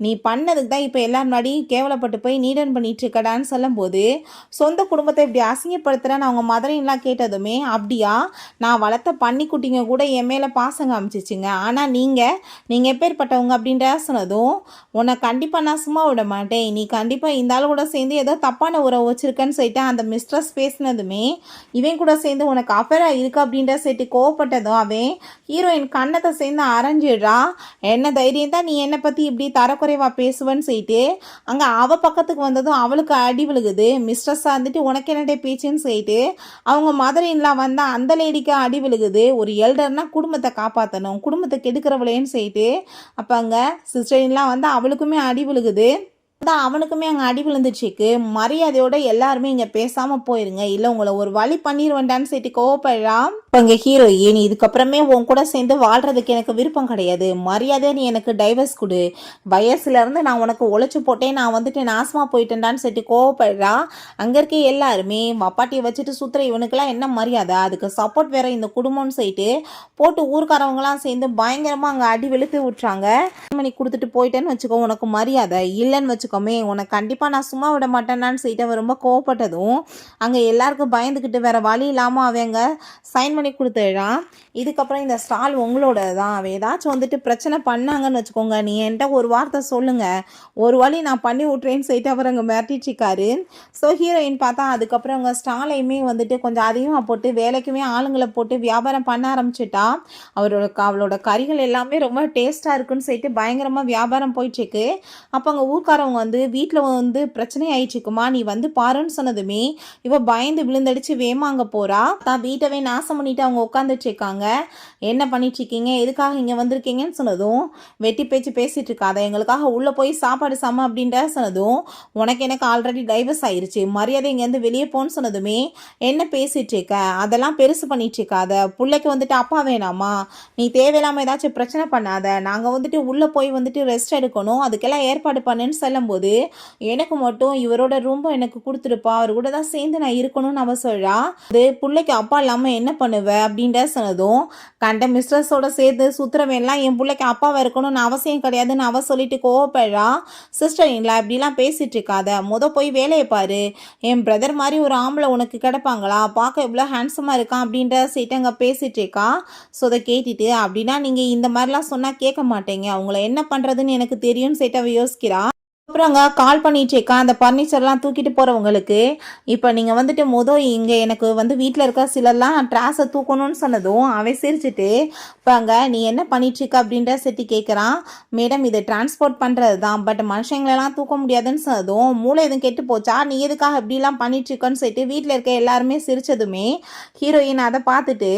நீ பண்ணதுக்கு தான் இப்போ எல்லாரும் முன்னாடி கேவலப்பட்டு போய் நீடன் பண்ணிட்டு இருக்கடான்னு சொல்லும் போது சொந்த குடும்பத்தை இப்படி அசிங்கப்படுத்துறேன்னு அவங்க மதரையெல்லாம் கேட்டதுமே அப்படியா நான் வளர்த்த பன்னிக்குட்டிங்க கூட என் மேலே பாசங்க அமைச்சிச்சுங்க, ஆனால் நீங்கள் எப்பேற்பட்டவங்க அப்படின்ற சொன்னதும் உன்னை கண்டிப்பாக நான் சும்மா விட மாட்டேன், நீ கண்டிப்பாக இந்த ஆள் கூட சேர்ந்து ஏதோ தப்பான உறவு வச்சிருக்கேன்னு சொல்லிட்டு அந்த மிஸ்ட்ரஸ் பேசினதுமே இவன் கூட சேர்ந்து உனக்கு அஃபேராக இருக்கு அப்படின்ற சொல்லிட்டு கோவப்பட்டதும் அவன் ஹீரோயின் கண்ணத்தை சேர்ந்து அரைஞ்சிடுறா. என்ன தைரியம் தான் நீ என்னை பற்றி இப்படி தரக்குறைவாக பேசுவேன்னு சொல்லிட்டு அங்கே அவ பக்கத்துக்கு வந்ததும் அவளுக்கு அடி விழுகுது. மிஸ்ட்ரஸாக இருந்துட்டு உனக்கு என்னடே பேச்சுன்னு சொல்லிட்டு அவங்க மதரின்லாம் வந்தால் அந்த லேடிக்கு அடி விழுகுது. ஒரு எல்டர்னா குடும்பத்தை காப்பாற்றணும், குடும்பத்தை கெடுக்கிறவளேன்னு சொல்லிட்டு அப்போ அங்கே சிஸ்டரின்லாம் வந்து அவளுக்குமே அடி விழுகுது. தான் அவனுக்குமே அங்கே அடி விழுந்துச்சுக்கு. மரியாதையோட எல்லாருமே இங்கே பேசாமல் போயிருங்க, இல்லை உங்களை ஒரு வழி பண்ணிடுவேண்டான்னு சொல்லிட்டு கோவப்படுறான். இப்போ இங்கே ஹீரோயின் இதுக்கப்புறமே உன் கூட சேர்ந்து வாழ்கிறதுக்கு எனக்கு விருப்பம் கிடையாது, மரியாதையாக நீ எனக்கு டைவர்ஸ் கொடு, வயசுலேருந்து நான் உனக்கு உழைச்சி போட்டேன், நான் வந்துட்டு நாசமாக போயிட்டேன்டான்னு சொல்லிட்டு கோவப்படுறா. அங்கே இருக்க எல்லாருமே மப்பாட்டியை வச்சுட்டு சுற்றுற இவனுக்கெல்லாம் என்ன மரியாதை, அதுக்கு சப்போர்ட் வேற இந்த குடும்பம்னு சொல்லிட்டு போட்டு ஊர்க்காரவங்களாம் சேர்ந்து பயங்கரமாக அங்கே அடி வெளுத்து விட்டுறாங்க. மணி கொடுத்துட்டு போயிட்டேன்னு வச்சுக்கோ உனக்கு மரியாதை இல்லைன்னு வச்சுக்கோ உனக்கு கண்டிப்பாக நான் சும்மா விட மாட்டேன்னான்னு சொல்லிட்டு அவன் ரொம்ப கோவப்பட்டதும் அங்கே எல்லாருக்கும் பயந்துக்கிட்டு வேற வழி இல்லாமல் அவங்க சைன் பண்ணி கொடுத்துடுறான். இதுக்கப்புறம் இந்த ஸ்டால் உங்களோட தான், அவள் ஏதாச்சும் வந்துட்டு பிரச்சனை பண்ணாங்கன்னு வச்சுக்கோங்க, நீ என்கிட்ட ஒரு வார்த்தை சொல்லுங்கள், ஒரு வழி நான் பண்ணி விட்றேன்னு சொல்லிட்டு அவர் அங்கே மிரட்டிச்சிருக்காரு. ஸோ ஹீரோயின் பார்த்தா அதுக்கப்புறம் அவங்க ஸ்டாலையுமே வந்துட்டு கொஞ்சம் அதிகமாக போட்டு வேலைக்குமே ஆளுங்களை போட்டு வியாபாரம் பண்ண ஆரம்பிச்சிட்டா. அவளோட கறிகள் எல்லாமே ரொம்ப டேஸ்ட்டாக இருக்குன்னு சொல்லிட்டு பயங்கரமாக வியாபாரம் போயிட்டுருக்கு. அப்போ அங்கே ஊர்க்காரவங்க வந்து வீட்டில் வந்து பிரச்சனை ஆயிடுச்சுக்குமா, நீ வந்து பாருன்னு சொன்னதுமே இவ பயந்து விழுந்தடிச்சு வேமா அங்கே போகிறா. தான் வீட்டவே நாசம் பண்ணிட்டு அவங்க உட்காந்துட்டு இருக்காங்க. என்ன பண்ணிட்டு இருக்கீங்க, எதுக்காக இங்கே வந்திருக்கீங்கன்னு சொன்னதும் வெட்டி பேச்சு பேசிட்டு இருக்காத, எங்களுக்காக உள்ளே போய் சாப்பாடு சாம அப்படின்ற சொன்னதும் உனக்கு எனக்கு ஆல்ரெடி டைவர்ஸ் ஆயிடுச்சு, மரியாதை இங்கேருந்து வெளியே போன்னு சொன்னதுமே என்ன பேசிட்டு இருக்க, அதெல்லாம் பெருசு பண்ணிட்டு இருக்காத, பிள்ளைக்கு வந்துட்டு அப்பா வேணாமா, நீ தேவையில்லாமல் ஏதாச்சும் பிரச்சனை பண்ணாத, நாங்கள் வந்துட்டு உள்ளே போய் வந்துட்டு ரெஸ்ட் எடுக்கணும், அதுக்கெல்லாம் ஏற்பாடு பண்ணுன்னு சொல்லும்போது எனக்கு மட்டும் இவரோட ரூம் எனக்கு கொடுத்துருப்பா, அவர் கூட தான் சேர்ந்து நான் இருக்கணும்னு அவ சொல்கிறா. அது பிள்ளைக்கு அப்பா இல்லாமல் என்ன பண்ணுவ அப்படின்ற சொன்னதும் கண்ட மிஸ்ட்ரஸோட சேர்த்து சுத்துறவெல்லாம் என் பிள்ளைக்கு அப்பாவை இருக்கணும்னு அவசியம் கிடையாதுன்னு அவ சொல்லிட்டு கோவப்படுறா. சிஸ்டர் இல்லை அப்படிலாம் பேசிட்டு இருக்காத, போய் வேலையை பாரு, என் பிரதர் மாதிரி ஒரு ஆம்பளை உனக்கு கிடப்பாங்களா, பார்க்க எவ்வளோ ஹேண்ட்ஸமாக இருக்கான் அப்படின்ற சீட்டை அங்கே பேசிட்டு இருக்கா. ஸோ அதை கேட்டுட்டு அப்படின்னா நீங்கள் இந்த மாதிரிலாம் சொன்னால் கேட்க மாட்டேங்க, அவங்கள என்ன பண்ணுறதுன்னு எனக்கு தெரியும்னு சீட்டை அவ யோசிக்கிறா. அப்புறம் அங்கே கால் பண்ணிட்டேக்கா அந்த ஃபர்னிச்சர்லாம் தூக்கிட்டு போகிறவங்களுக்கு, இப்போ நீங்கள் வந்துட்டு இங்கே எனக்கு வந்து வீட்டில் இருக்க சிலர்லாம் ட்ராஸை தூக்கணும்னு சொன்னதும் அவன் சிரிச்சுட்டு இப்போ அங்கே நீ என்ன பண்ணிட்டுருக்க அப்படின்ற செட்டி கேட்குறான். மேடம் இது டிரான்ஸ்போர்ட் பண்ணுறது தான், பட் மனுஷங்களெல்லாம் தூக்க முடியாதுன்னு சொன்னதும் மூளை எதுவும் கெட்டு போச்சா, நீ எதுக்காக இப்படிலாம் பண்ணிட்டுருக்கன்னு சொல்லிட்டு வீட்டில் இருக்க எல்லாருமே சிரிச்சதுமே ஹீரோயின் அதை பார்த்துட்டு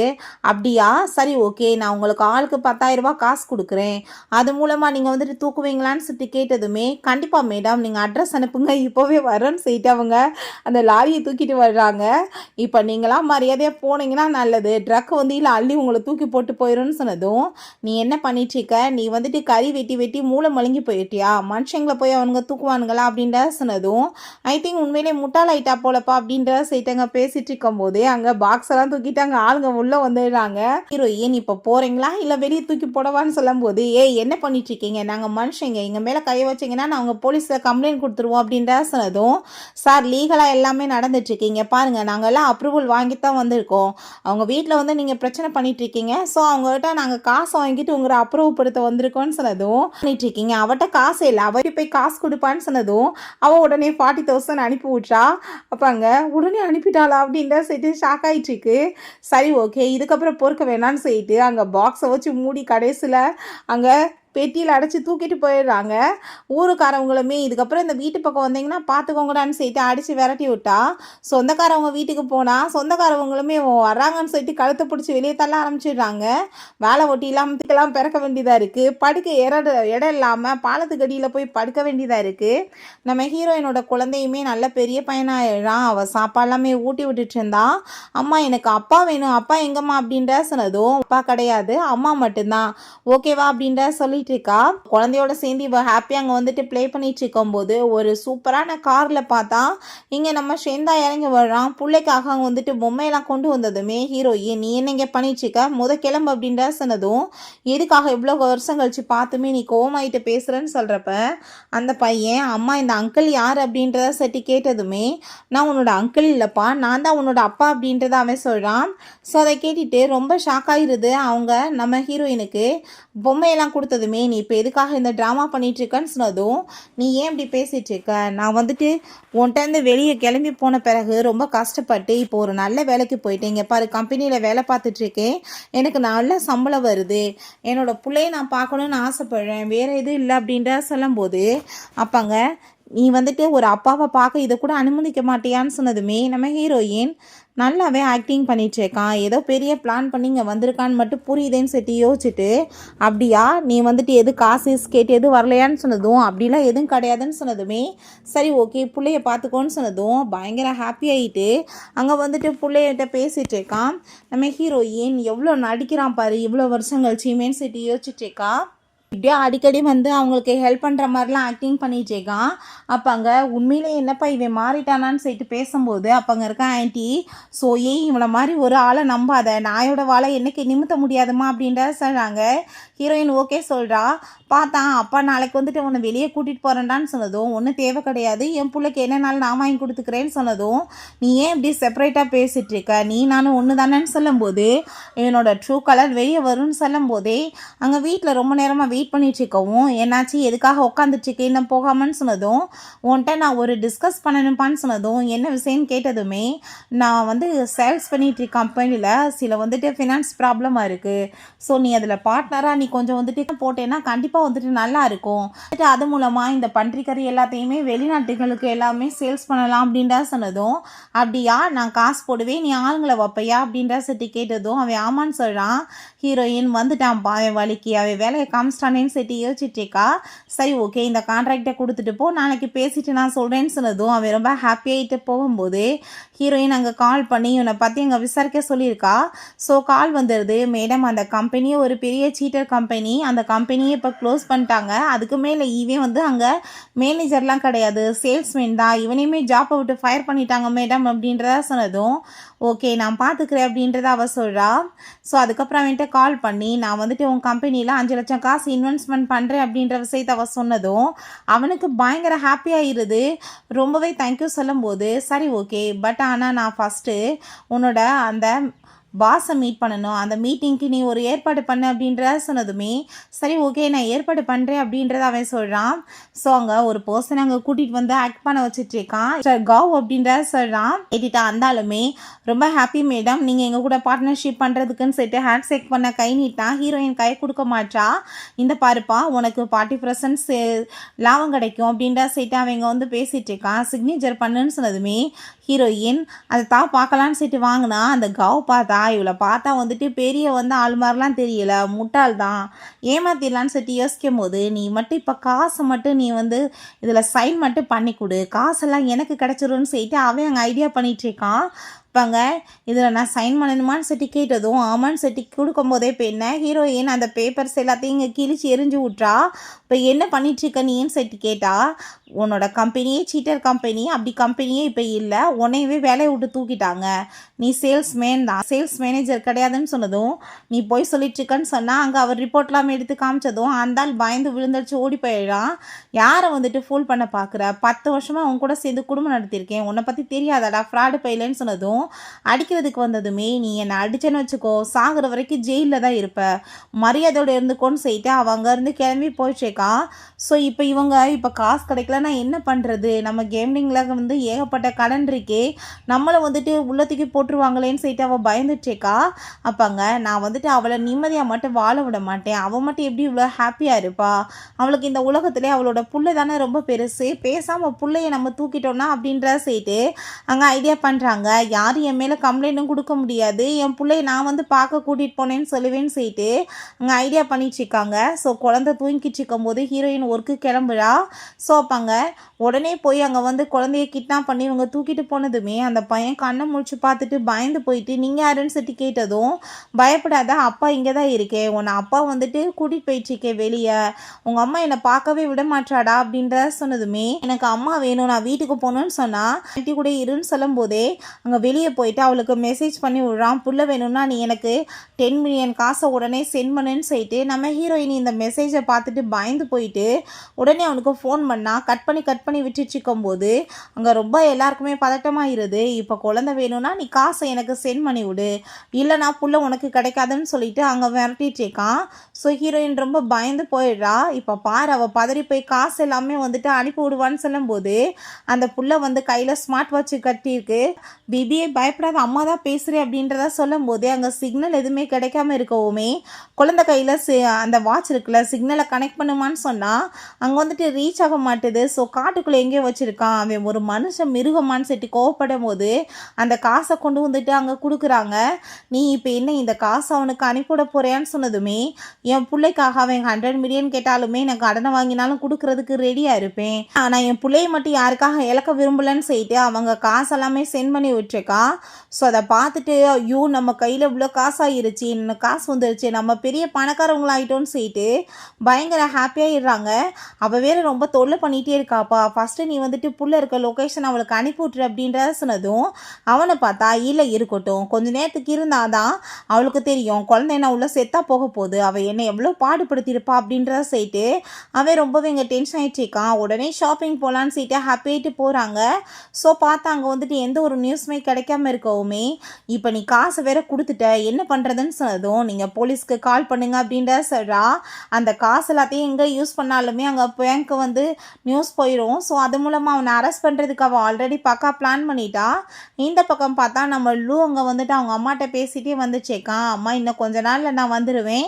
அப்படியா சரி ஓகே, நான் உங்களுக்கு ஆளுக்கு 10,000 ரூபாய் காசு கொடுக்குறேன், அது மூலமாக நீங்கள் வந்துட்டு தூக்குவீங்களான்னு சொல்லிட்டு கேட்டதுமே கண்டிப்பாக மேடம் நீங்கள் அட்ரஸ் அனுப்புங்க, இப்போவே வரேன்னு சொல்லிட்டு அவங்க அந்த லாரியை தூக்கிட்டு வர்றாங்க. இப்போ நீங்களாம் மரியாதையாக போனீங்கன்னா நல்லது, ட்ரக் வந்து இல்லை அள்ளி உங்களை தூக்கி போட்டு போயிடும்னு சொன்னதும் நீ என்ன பண்ணிட்டுருக்க, நீ வந்துட்டு கறி வெட்டி வெட்டி மூளை மழுங்கி போயிட்டியா, மனுஷங்களை போய் அவனுங்க தூக்குவானுங்களா அப்படின்ற சொன்னதும் ஐ திங்க் உண்மையிலே முட்டாளாயிட்டா போலப்பா அப்படின்ற சைட்டங்க பேசிட்டு இருக்கும்போது அங்கே பாக்ஸ் எல்லாம் தூக்கிட்டு அங்கே ஆளுங்க உள்ளே வந்துடுறாங்க. ஹீரோயின் இப்போ போகிறீங்களா இல்லை வெளியே தூக்கி போடவான்னு சொல்லும்போது என்ன பண்ணிட்டு இருக்கீங்க, நாங்கள் மனுஷங்க, எங்கள் மேலே கையை வச்சிங்கன்னா நாங்கள் போலீஸில் கம்ப்ளைண்ட் கொடுத்துருவோம் அப்படின்ற சொன்னதும் சார் லீகலாக எல்லாமே நடந்துட்டுருக்கீங்க பாருங்கள், நாங்கள் எல்லாம் அப்ரூவல் வாங்கி தான் வந்திருக்கோம், அவங்க வீட்டில் வந்து நீங்கள் பிரச்சனை பண்ணிட்டு இருக்கீங்க, ஸோ அவங்ககிட்ட நாங்கள் காசு வாங்கிட்டு உங்களை அப்ரூவ் படுத்த வந்திருக்கோன்னு சொன்னதும் பண்ணிட்டு இருக்கீங்க, அவட்ட காசு இல்லை, அவ போய் காசு கொடுப்பான்னு சொன்னதும் அவள் உடனே 40,000 அனுப்பி விட்றா. அப்போ அங்கே உடனே அனுப்பிட்டாளா அப்படின்ற சொல்லிட்டு ஷாக் ஆகிட்டுருக்கு. சரி ஓகே இதுக்கப்புறம் பொறுக்க வேணான்னு சொல்லிட்டு அங்கே பாக்ஸை வச்சு மூடி கடைசியில் அங்கே பெட்டியில் அடைச்சி தூக்கிட்டு போயிடுறாங்க. ஊருக்காரவங்களுமே இதுக்கப்புறம் இந்த வீட்டு பக்கம் வந்தீங்கன்னா பார்த்துக்கோங்கடான்னு சொல்லிட்டு அடித்து விரட்டி விட்டா. சொந்தக்காரவங்க வீட்டுக்கு போனால் சொந்தக்காரவங்களுமே வர்றாங்கன்னு சொல்லிட்டு கழுத்தை பிடிச்சி வெளியே தள்ள ஆரம்பிச்சிடுறாங்க. வேலை ஒட்டி இல்லாமல் பிறக்க வேண்டியதாக இருக்குது, படுக்க இடம் இல்லாமல் பாலத்துக்கு அடியில் போய் படுக்க வேண்டியதாக இருக்குது. நம்ம ஹீரோயினோட குழந்தையுமே நல்ல பெரிய பையனாகிடுறான். அவள் சாப்பாடெல்லாமே ஊட்டி விட்டுட்டு இருந்தா. அம்மா எனக்கு அப்பா வேணும், அப்பா எங்கம்மா அப்படின்ற சொன்னதும் அப்பா கிடையாது அம்மா மட்டும்தான், ஓகேவா அப்படின்ற சொல்லி இருக்கா. குழந்தையோட சேர்ந்து இவ ஹாப்பியா அங்க வந்துட்டு ப்ளே பண்ணிட்டு இருக்கும்போது ஒரு சூப்பரான கார்ல பார்த்தா இங்க நம்ம ஷேந்தா இறங்கி வர்றான். பிள்ளைக்காக அங்க வந்துட்டு பொம்மையெல்லாம் கொண்டு வந்ததுமே ஹீரோயின் நீ என்ன இங்க பண்ணிச்சுக்க கிளம்பு அப்படின்ற சொன்னதும் எதுக்காக இவ்வளோ வருஷம் கழிச்சு பார்த்துமே நீ கோவமாயிட்டு பேசுறேன்னு சொல்றப்ப அந்த பையன் அம்மா இந்த அங்கிள் யார் அப்படின்றத சட்டி கேட்டதுமே நான் உன்னோட அங்கிள் இல்லப்பா, நான் தான் உன்னோட அப்பா அப்படின்றத அவன் சொல்றான். ஸோ அதை கேட்டுட்டு ரொம்ப ஷாக் ஆகிருது அவங்க நம்ம ஹீரோயினுக்கு. பொம்மையெல்லாம் கொடுத்ததுமே நீ இப்போ எதுக்காக இந்த ட்ராமா பண்ணிகிட்ருக்கன்னு சொன்னதும் நீ ஏன் இப்படி பேசிகிட்ருக்க, நான் வந்துட்டு உன்கிட்டருந்து வெளியே கிளம்பி போன பிறகு ரொம்ப கஷ்டப்பட்டு இப்போ ஒரு நல்ல வேலைக்கு போயிட்டேன், இங்கே பாரு கம்பெனியில் வேலை பார்த்துட்ருக்கேன், எனக்கு நல்ல சம்பளம் வருது, என்னோடய பிள்ளையை நான் பார்க்கணுன்னு ஆசைப்படுறேன், வேறு எதுவும் இல்லை அப்படின்ற சொல்லும்போது அப்போங்க நீ வந்துட்டு ஒரு அப்பாவை பார்க்க இதை கூட அனுமதிக்க மாட்டியான்னு சொன்னதுமே நம்ம ஹீரோயின் நல்லாவே ஆக்டிங் பண்ணிகிட்ருக்கான், ஏதோ பெரிய பிளான் பண்ணி இங்கே வந்திருக்கான்னு மட்டும் புரியுதேன்னு சொல்லிட்டு யோசிச்சுட்டு அப்படியா நீ வந்துட்டு எது காசு கேட்டு எதுவும் வரலையான்னு சொன்னதும் அப்படிலாம் எதுவும் கிடையாதுன்னு சொன்னதுமே சரி ஓகே பிள்ளைய பார்த்துக்கோன்னு சொன்னதும் பயங்கர ஹாப்பி ஆகிட்டு அங்கே வந்துட்டு பிள்ளையிட்ட பேசிகிட்டு இருக்கான். நம்ம ஹீரோயின் எவ்வளோ நடிக்கிறான் பாரு இவ்வளோ வருஷம் கழிச்சுமேன்னு சொல்லிட்டு யோசிச்சுட்டு இருக்கா. இப்படியே அடிக்கடி வந்து அவங்களுக்கு ஹெல்ப் பண்ணுற மாதிரிலாம் ஆக்டிங் பண்ணிட்டு இருக்கான். அப்போ அங்கே உண்மையிலே என்னப்பா இவன் மாறிட்டானான்னு சொல்லிட்டு பேசும்போது அப்போ அங்கே இருக்க ஆன்ட்டி, ஸோ ஏய் இவனை மாதிரி ஒரு ஆளை நம்பாத, நாயோட வாழை என்னைக்கு நிமித்த முடியாதுமா அப்படின்றத சொல்கிறாங்க. ஹீரோயின் ஓகே சொல்கிறா. பார்த்தா அப்பா நாளைக்கு வந்துட்டு உன்னை வெளியே கூட்டிகிட்டு போகிறேன்டான்னு சொன்னதும், ஒன்றும் தேவை கிடையாது, என் பிள்ளைக்கு என்னன்னாலும் நான் வாங்கி கொடுத்துக்கிறேன்னு சொன்னதும், நீ ஏன் இப்படி செப்பரேட்டாக பேசிகிட்டு இருக்க, நீ நானும் ஒன்று தானேன்னு சொல்லும்போது என்னோட ட்ரூ கலர் வெளியே வரும்னு சொல்லும் போதே அங்கே வீட்டில் ரொம்ப நேரமாக வெயிட் பண்ணிட்டு இருக்கவும், என்னாச்சு எதுக்காக உட்காந்துட்ருக்கேன் இன்னும் போகாமன்னு சொன்னதும், உன்கிட்ட நான் ஒரு டிஸ்கஸ் பண்ணணுப்பான்னு சொன்னதும், என்ன விஷயம்னு கேட்டதுமே, நான் வந்து சேல்ஸ் பண்ணிட்டு கம்பெனியில் சில வந்துட்டு ஃபினான்ஸ் ப்ராப்ளமாக இருக்குது, ஸோ நீ அதில் பார்ட்னராக நீ கொஞ்சம் வந்துட்டு போட்டேன்னா கண்டிப்பாக வந்துட்டு நல்லா இருக்கும், அது மூலமாக இந்த பன்றிக்கறி எல்லாத்தையுமே வெளிநாட்டுகளுக்கு எல்லாமே சேல்ஸ் பண்ணலாம் அப்படின்றா சொன்னதும், அப்படியா நான் காசு போடுவேன் நீ ஆளுங்களை வைப்பையா அப்படின்றா சட்டி கேட்டதும் அவன் ஆமான்னு சொல்கிறான். ஹீரோயின் வந்துட்டான்ப்பா அவன் வலிக்கு, அவன் வேலையை காமிச்சிட்டானேன்னு சட்டி யோசிச்சுட்டேக்கா. சரி ஓகே இந்த கான்ட்ராக்டை கொடுத்துட்டு போ, நாளைக்கு பேசிட்டு நான் சொல்கிறேன்னு சொன்னதும் அவன் ரொம்ப ஹாப்பியாகிட்டு போகும்போது ஹீரோயின் அங்கே கால் பண்ணி இவனை பற்றி அங்கே விசாரிக்க சொல்லியிருக்கா. ஸோ கால் வந்துடுது, மேடம் அந்த கம்பெனியே ஒரு பெரிய சீட்டர் கம்பெனி, அந்த கம்பெனியை இப்போ க்ளோஸ் பண்ணிட்டாங்க, அதுக்கு மேலே இவன் வந்து அங்கே மேனேஜர்லாம் கிடையாது சேல்ஸ்மேன் தான், இவனையுமே ஜாப்பை விட்டு ஃபயர் பண்ணிட்டாங்க மேடம் அப்படின்றத சொன்னதும், ஓகே நான் பார்த்துக்கிறேன் அப்படின்றத அவள் சொல்கிறா. ஸோ அதுக்கப்புறம் அவன்கிட்ட கால் பண்ணி நான் வந்துட்டு உன் கம்பெனியில் 5 லட்சம் காசு இன்வெஸ்ட்மெண்ட் பண்ணுறேன் அப்படின்ற விஷயத்தை அவள் சொன்னதும் அவனுக்கு பயங்கர ஹாப்பியாகிருது. ரொம்பவே தேங்க்யூ சொல்லும்போது, சரி ஓகே பட் ஆனால் நான் ஃபஸ்ட்டு உன்னோட அந்த பாஸை மீட் பண்ணணும், அந்த மீட்டிங்க்கு நீ ஒரு ஏற்பாடு பண்ணு அப்படின்றத சொன்னதுமே, சரி ஓகே நான் ஏற்பாடு பண்ணுறேன் அப்படின்றத அவன் சொல்கிறான். ஸோ அங்கே ஒரு பர்சன் அங்கே கூட்டிகிட்டு வந்து ஆக்ட் பண்ண வச்சுட்ருக்கான், கவ் அப்படின்றத சொல்கிறான். கேட்டுட்டா அந்தாலுமே ரொம்ப ஹாப்பி மேடம் நீங்கள் எங்கள் கூட பார்ட்னர்ஷிப் பண்ணுறதுக்குன்னு சொல்லிட்டு ஹேண்ட் ஷேக் பண்ண கை நீட்டான். ஹீரோயின் கை கொடுக்க மாட்டா. இந்த பாருப்பா உனக்கு 40% லாபம் கிடைக்கும் அப்படின்ற சொல்லிட்டு அவங்க வந்து பேசிகிட்டு இருக்கான். சிக்னேச்சர் பண்ணுன்னு சொன்னதுமே ஹீரோயின் அதை தான் பார்க்கலான்னு சொல்லிட்டு வாங்கினா. அந்த கவ் பார்த்தா இவளை பார்த்தா வந்துட்டு பெரிய வந்து ஆள் மாதிரிலாம் தெரியல, முட்டாள் தான், ஏமாத்திடலான்னு சொல்லிட்டு யோசிக்கும் போது, நீ மட்டும் இப்போ காசை மட்டும் நீ வந்து இதில் சைன் மட்டும் பண்ணி கொடு, காசெல்லாம் எனக்கு கிடச்சிரும்னு சொல்லிட்டு அவன் அங்கே ஐடியா பண்ணிகிட்ருக்கான். இப்போங்க இதில் நான் சைன் பண்ணணுமான்னு சொல்லி கேட்டதும் ஆமான்னு சொல்லி கொடுக்கும்போதே இப்போ என்ன ஹீரோயின் அந்த பேப்பர்ஸ் எல்லாத்தையும் இங்கே கிழிச்சு எரிஞ்சு விட்றா. இப்போ என்ன பண்ணிகிட்ருக்க நீன்னு சொல்லி கேட்டா, உன்னோட கம்பெனியே சீட்டர் கம்பெனி, அப்படி கம்பெனியே இப்போ இல்லை, உன்னையவே வேலையை விட்டு தூக்கிட்டாங்க, நீ சேல்ஸ்மேன் தான் சேல்ஸ் மேனேஜர் கிடையாதுன்னு சொன்னதும், நீ போய் சொல்லிட்டுருக்கன்னு சொன்னால் அங்கே அவர் ரிப்போர்ட்லாம் எடுத்து காமிச்சதும் அந்தால் பயந்து விழுந்துடுச்சு ஓடி போயிடான். யாரை வந்துட்டு ஃபூல் பண்ண பார்க்குற, 10 வருஷமாக உன் கூட சேர்ந்து குடும்பம் நடத்தியிருக்கேன், உன்னை பற்றி தெரியாதாடா ஃப்ராடு பையலன்னு சொன்னதும், அடிக்கிறதுக்கு வந்ததுமே நீ என்னை அடிச்சேன்னு வச்சுக்கோ சாகிற வரைக்கும் ஜெயிலில் தான் இருப்ப, மரியாதையோடு இருந்துக்கோன்னு சொல்லிட்டு அவள் அங்கேருந்து கிளம்பி போயிட்டுருக்கான். ஸோ இப்போ இவங்க இப்போ காசு கிடைக்கலன்னா என்ன பண்ணுறது, நம்ம கேமிங்கில் வந்து ஏகப்பட்ட கடன் இருக்கே, நம்மளை வந்துட்டு உள்ளத்துக்கு போட்டுருவாங்களேன்னு சொல்லிட்டு அவள் பயந்துட்டுருக்கா. அப்பாங்க நான் வந்துட்டு அவளை நிம்மதியாக மட்டும் வாழ விட மாட்டேன், அவள் மட்டும் எப்படி இவ்வளோ ஹாப்பியாக இருப்பா, அவளுக்கு இந்த உலகத்திலே அவளோட புள்ளை தானே ரொம்ப பெருசு, பேசாமல் பிள்ளைய நம்ம தூக்கிட்டோன்னா அப்படின்றத சொல்லிட்டு அங்கே ஐடியா பண்ணுறாங்க. யாரும் என் மேலே கம்ப்ளைண்ட்டும் கொடுக்க முடியாது, என் பிள்ளைய நான் வந்து பார்க்க கூட்டிகிட்டு போனேன்னு சொல்லுவேன்னு சொல்லிட்டு அங்கே ஐடியா பண்ணிட்டுருக்காங்க. ஸோ குழந்தை தூங்கிட்டு இருக்கும்போது ஹீரோயின் ஒர்க்கு கிளம்புறா. ஸோ அப்பாங்க உடனே போய் அங்கே வந்து குழந்தைய கிட்னாப் பண்ணி இவங்க தூக்கிட்டு போனதுமே அந்த பையன் கண்ணை முழிச்சு பார்த்துட்டு பயந்து போயிட்டு நீங்கள் யாருன்னு சொல்லி கேட்டதும், பயப்படாத அப்பா இங்கே தான் இருக்கேன், உன்னை அப்பா வந்துட்டு கூட்டிகிட்டு போயிட்டுருக்கேன் வெளியே, உங்கள் அம்மா என்னை பார்க்கவே விட மாட்டாடா அப்படின்றத சொன்னதுமே, எனக்கு அம்மா வேணும் நான் வீட்டுக்கு போகணுன்னு சொன்னால் ஆண்டி கூட இருன்னு சொல்லும் போதே அங்கே வெளியே போயிட்டு அவளுக்கு மெசேஜ் பண்ணி விடுறான், புள்ள வேணும்னா நீ எனக்கு 10 மில்லியன் காசை உடனே சென்ட் பண்ணுன்னு சொல்லிட்டு. நம்ம ஹீரோயின் இந்த மெசேஜை பார்த்துட்டு பயந்து போயிட்டு உடனே அவனுக்கு ஃபோன் பண்ணா. கட் பண்ணி விட்டுட்டு இருக்கும்போது அங்கே ரொம்ப எல்லாருக்குமே பதட்டமாகிருது. இப்போ குழந்தை வேணும்னா நீ காசை எனக்கு சென்ட் பண்ணி விடு, இல்லைனா புள்ள உனக்கு கிடைக்காதுன்னு சொல்லிட்டு அங்கே விரட்டிட்டு இருக்கான். ஸோ ஹீரோயின் ரொம்ப பயந்து போயிடுறா. இப்போ பாரு அவள் பதறி போய் காசு எல்லாமே வந்துட்டு அனுப்பி விடுவான்னு சொல்லும்போது அந்த புள்ள வந்து கையில் ஸ்மார்ட் வாட்ச் கட்டியிருக்கு. பிபிஏ பயப்படாத அம்மா தான் பேசுகிறேன் அப்படின்றத சொல்லும் போதே அங்கே சிக்னல் எதுவுமே கிடைக்காம இருக்கவுமே குழந்தை கையில் அந்த வாட்ச் இருக்குல்ல சிக்னலை கனெக்ட் பண்ணுமான்னு சொன்னால் அங்கே வந்துட்டு ரீச் ஆக மாட்டுது. ஸோ வீட்டுக்குள்ளே எங்கேயோ வச்சுருக்கான், அவன் ஒரு மனுஷன் மிருகமான்னு சொல்லிட்டு கோவப்படும் போது அந்த காசை கொண்டு வந்துட்டு அங்கே கொடுக்குறாங்க. நீ இப்போ என்ன இந்த காசை அவனுக்கு அனுப்பிவிட போறியான்னு சொன்னதுமே, என் பிள்ளைக்காக அவன் 100 மில்லியன் கேட்டாலுமே நான் கடனை வாங்கினாலும் கொடுக்கறதுக்கு ரெடியாக இருப்பேன். ஆனால் என் பிள்ளையை மட்டும் யாருக்காக இழக்க விரும்பலன்னு சொல்லிட்டு அவங்க காசெல்லாமே சென்ட் பண்ணி விட்டுருக்கான். ஸோ அதை பார்த்துட்டு ஐயோ நம்ம கையில் இவ்வளோ காசாகிருச்சு, இன்னும் காசு வந்துருச்சு, நம்ம பெரிய பணக்காரவங்களாயிட்டோன்னு சொல்லிட்டு பயங்கர ஹாப்பியாகிடுறாங்க. அவள் வேறு ரொம்ப தொல்லை பண்ணிகிட்டே இருக்காப்பா, ஃபஸ்ட்டு நீ வந்துட்டு புள்ள இருக்க லொக்கேஷன் அவளுக்கு அனுப்பி விட்ரு அப்படின்றத சொன்னதும் அவனை பார்த்தா இல்லை இருக்கட்டும், கொஞ்ச நேரத்துக்கு இருந்தாதான் அவளுக்கு தெரியும் குழந்தை என்ன உள்ள செத்தா போக போகுது, அவள் என்னை எவ்வளோ பாடுபடுத்தியிருப்பா அப்படின்றத சொல்லிட்டு அவன் ரொம்பவே இங்கே டென்ஷன் ஆகிட்டுருக்கான். உடனே ஷாப்பிங் போகலான்னு சொல்லிட்டு ஹாப்பியாகிட்டு போகிறாங்க. ஸோ பார்த்தா அங்கே வந்துட்டு எந்த ஒரு நியூஸுமே கிடைக்காம இருக்கவுமே இப்போ நீ காசை வேற கொடுத்துட்ட என்ன பண்ணுறதுன்னு சொன்னதும் நீங்கள் போலீஸ்க்கு கால் பண்ணுங்க அப்படின்ற சொல்கிறா. அந்த காசு எல்லாத்தையும் எங்கே யூஸ் பண்ணாலுமே அங்கே பேங்க்கு வந்து நியூஸ் போயிடும். ஸோ அது மூலமாக அவனை அரெஸ்ட் பண்ணுறதுக்கு அவள் ஆல்ரெடி பக்கா பிளான் பண்ணிட்டா. இந்த பக்கம் பார்த்தா நம்ம லூ அங்கே வந்துட்டு அவங்க அம்மாட்ட பேசிகிட்டே வந்துச்சேக்கான். அம்மா இன்னும் கொஞ்ச நாளில் நான் வந்துடுவேன்,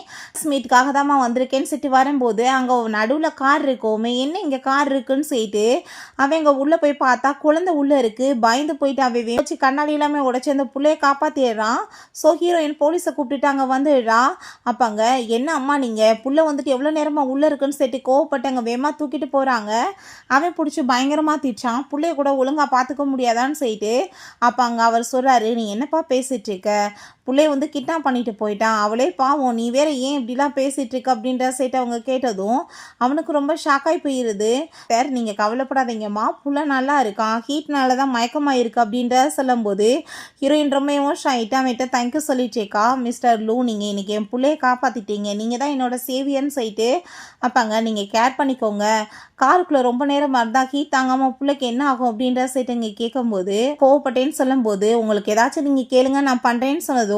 மீட்டுக்காக தான்மா வந்திருக்கேன்னு சொல்லிட்டு வரும்போது அங்கே நடுவில் கார் இருக்கோமே, என்ன இங்கே கார் இருக்குன்னு சொல்லிட்டு அவன் இங்கே உள்ளே போய் பார்த்தா குழந்தை உள்ளே இருக்குது. பயந்து போயிட்டு அவன் வச்சு கண்ணாடி எல்லாமே உடச்சி அந்த பிள்ளையை காப்பாற்றிடுறான். ஸோ ஹீரோயின் போலீஸை கூப்பிட்டுட்டு அங்கே வந்துடுறா. அப்போங்க என்ன அம்மா நீங்கள் புள்ள வந்துட்டு எவ்வளோ நேரமாக உள்ளே இருக்குன்னு சொல்லிட்டு கோவப்பட்டு அங்கே வேகமாக தூக்கிட்டு போகிறாங்க. அவன் பிடிச்சி பயங்கரமாக திட்டான், பிள்ளைய கூட ஒழுங்காக பார்த்துக்க முடியாதான்னு சொல்லிட்டு. அப்போ அங்கே அவர் சொல்கிறாரு, நீ என்னப்பா பேசிகிட்டு இருக்க, பிள்ளைய வந்து கிட்னாப் பண்ணிட்டு போயிட்டான், அவளே பாவம், நீ வேற ஏன் இப்படிலாம் பேசிகிட்டு இருக்க அப்படின்ற சைட்டு அவங்க கேட்டதும் அவனுக்கு ரொம்ப ஷாக்காகி போயிடுது. சார் நீங்கள் கவலைப்படாதீங்கம்மா, புள்ள நல்லா இருக்கான், ஹீட்னால தான் மயக்கமாக இருக்குது அப்படின்ற சொல்லும்போது ஹீரோயின் ரொம்ப எமோஷன் ஆகிட்டு அவன்கிட்ட தேங்க்யூ சொல்லிட்டேக்கா. மிஸ்டர் லூ நீங்கள் இன்றைக்கி என் பிள்ளையை காப்பாற்றிட்டீங்க, நீங்கள் தான் என்னோட சேவியர்னு சொல்லிட்டு. அப்பாங்க நீங்கள் கேர் பண்ணிக்கோங்க, காருக்குள்ளே ரொம்ப நேரம் இருந்தால் ஹீட் தாங்காமல் பிள்ளைக்கு என்ன ஆகும் அப்படின்ற சைட்டு இங்கே கேட்கும்போது கோவப்பட்டேன்னு சொல்லும்போது உங்களுக்கு ஏதாச்சும் நீங்கள் கேளுங்க நான் பண்ணுறேன்னு சொன்னதும்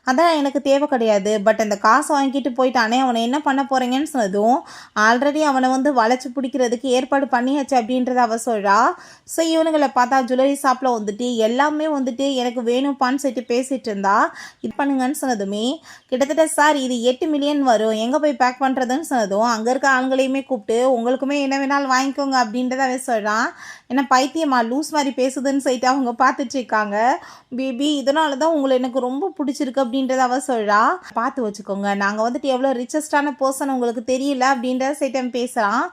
அதான் எனக்கு தேவை கிடையாது, பட் அந்த காசை வாங்கிட்டு போயிட்டானே அவனை என்ன பண்ண போகிறீங்கன்னு சொன்னதும் ஆல்ரெடி அவனை வந்து வளைச்சி பிடிக்கிறதுக்கு ஏற்பாடு பண்ணியாச்சு அப்படின்றத அவ சொல்கிறா. ஸோ இவனுங்களை பார்த்தா ஜுவல்லரி ஷாப்பில் வந்துட்டு எல்லாமே வந்துட்டு எனக்கு வேணும்ப்பான்னு சொல்லிட்டு பேசிகிட்டு இருந்தா. இது பண்ணுங்கன்னு சொன்னதுமே கிட்டத்தட்ட சார் இது 8 மில்லியன் வரும், எங்கே போய் பேக் பண்ணுறதுன்னு சொன்னதும் அங்கே இருக்க ஆண்களையுமே கூப்பிட்டு உங்களுக்குமே என்ன வேணாலும் வாங்கிக்கோங்க அப்படின்றத அவன் சொல்கிறான். ஏன்னா பைத்தியமா லூஸ் மாதிரி பேசுதுன்னு சொல்லிட்டு அவங்க பார்த்துட்டு இருக்காங்க. பேபி இதனால தான் உங்களை எனக்கு ரொம்ப பிடிச்சிருக்கு அப்படின்றத அவ சொல்கிறா. பார்த்து வச்சுக்கோங்க, நாங்கள் வந்துட்டு எவ்வளோ ரிச்சஸ்டான பர்சன் உங்களுக்கு தெரியல அப்படின்றத சைட்டம் பேசுகிறான்.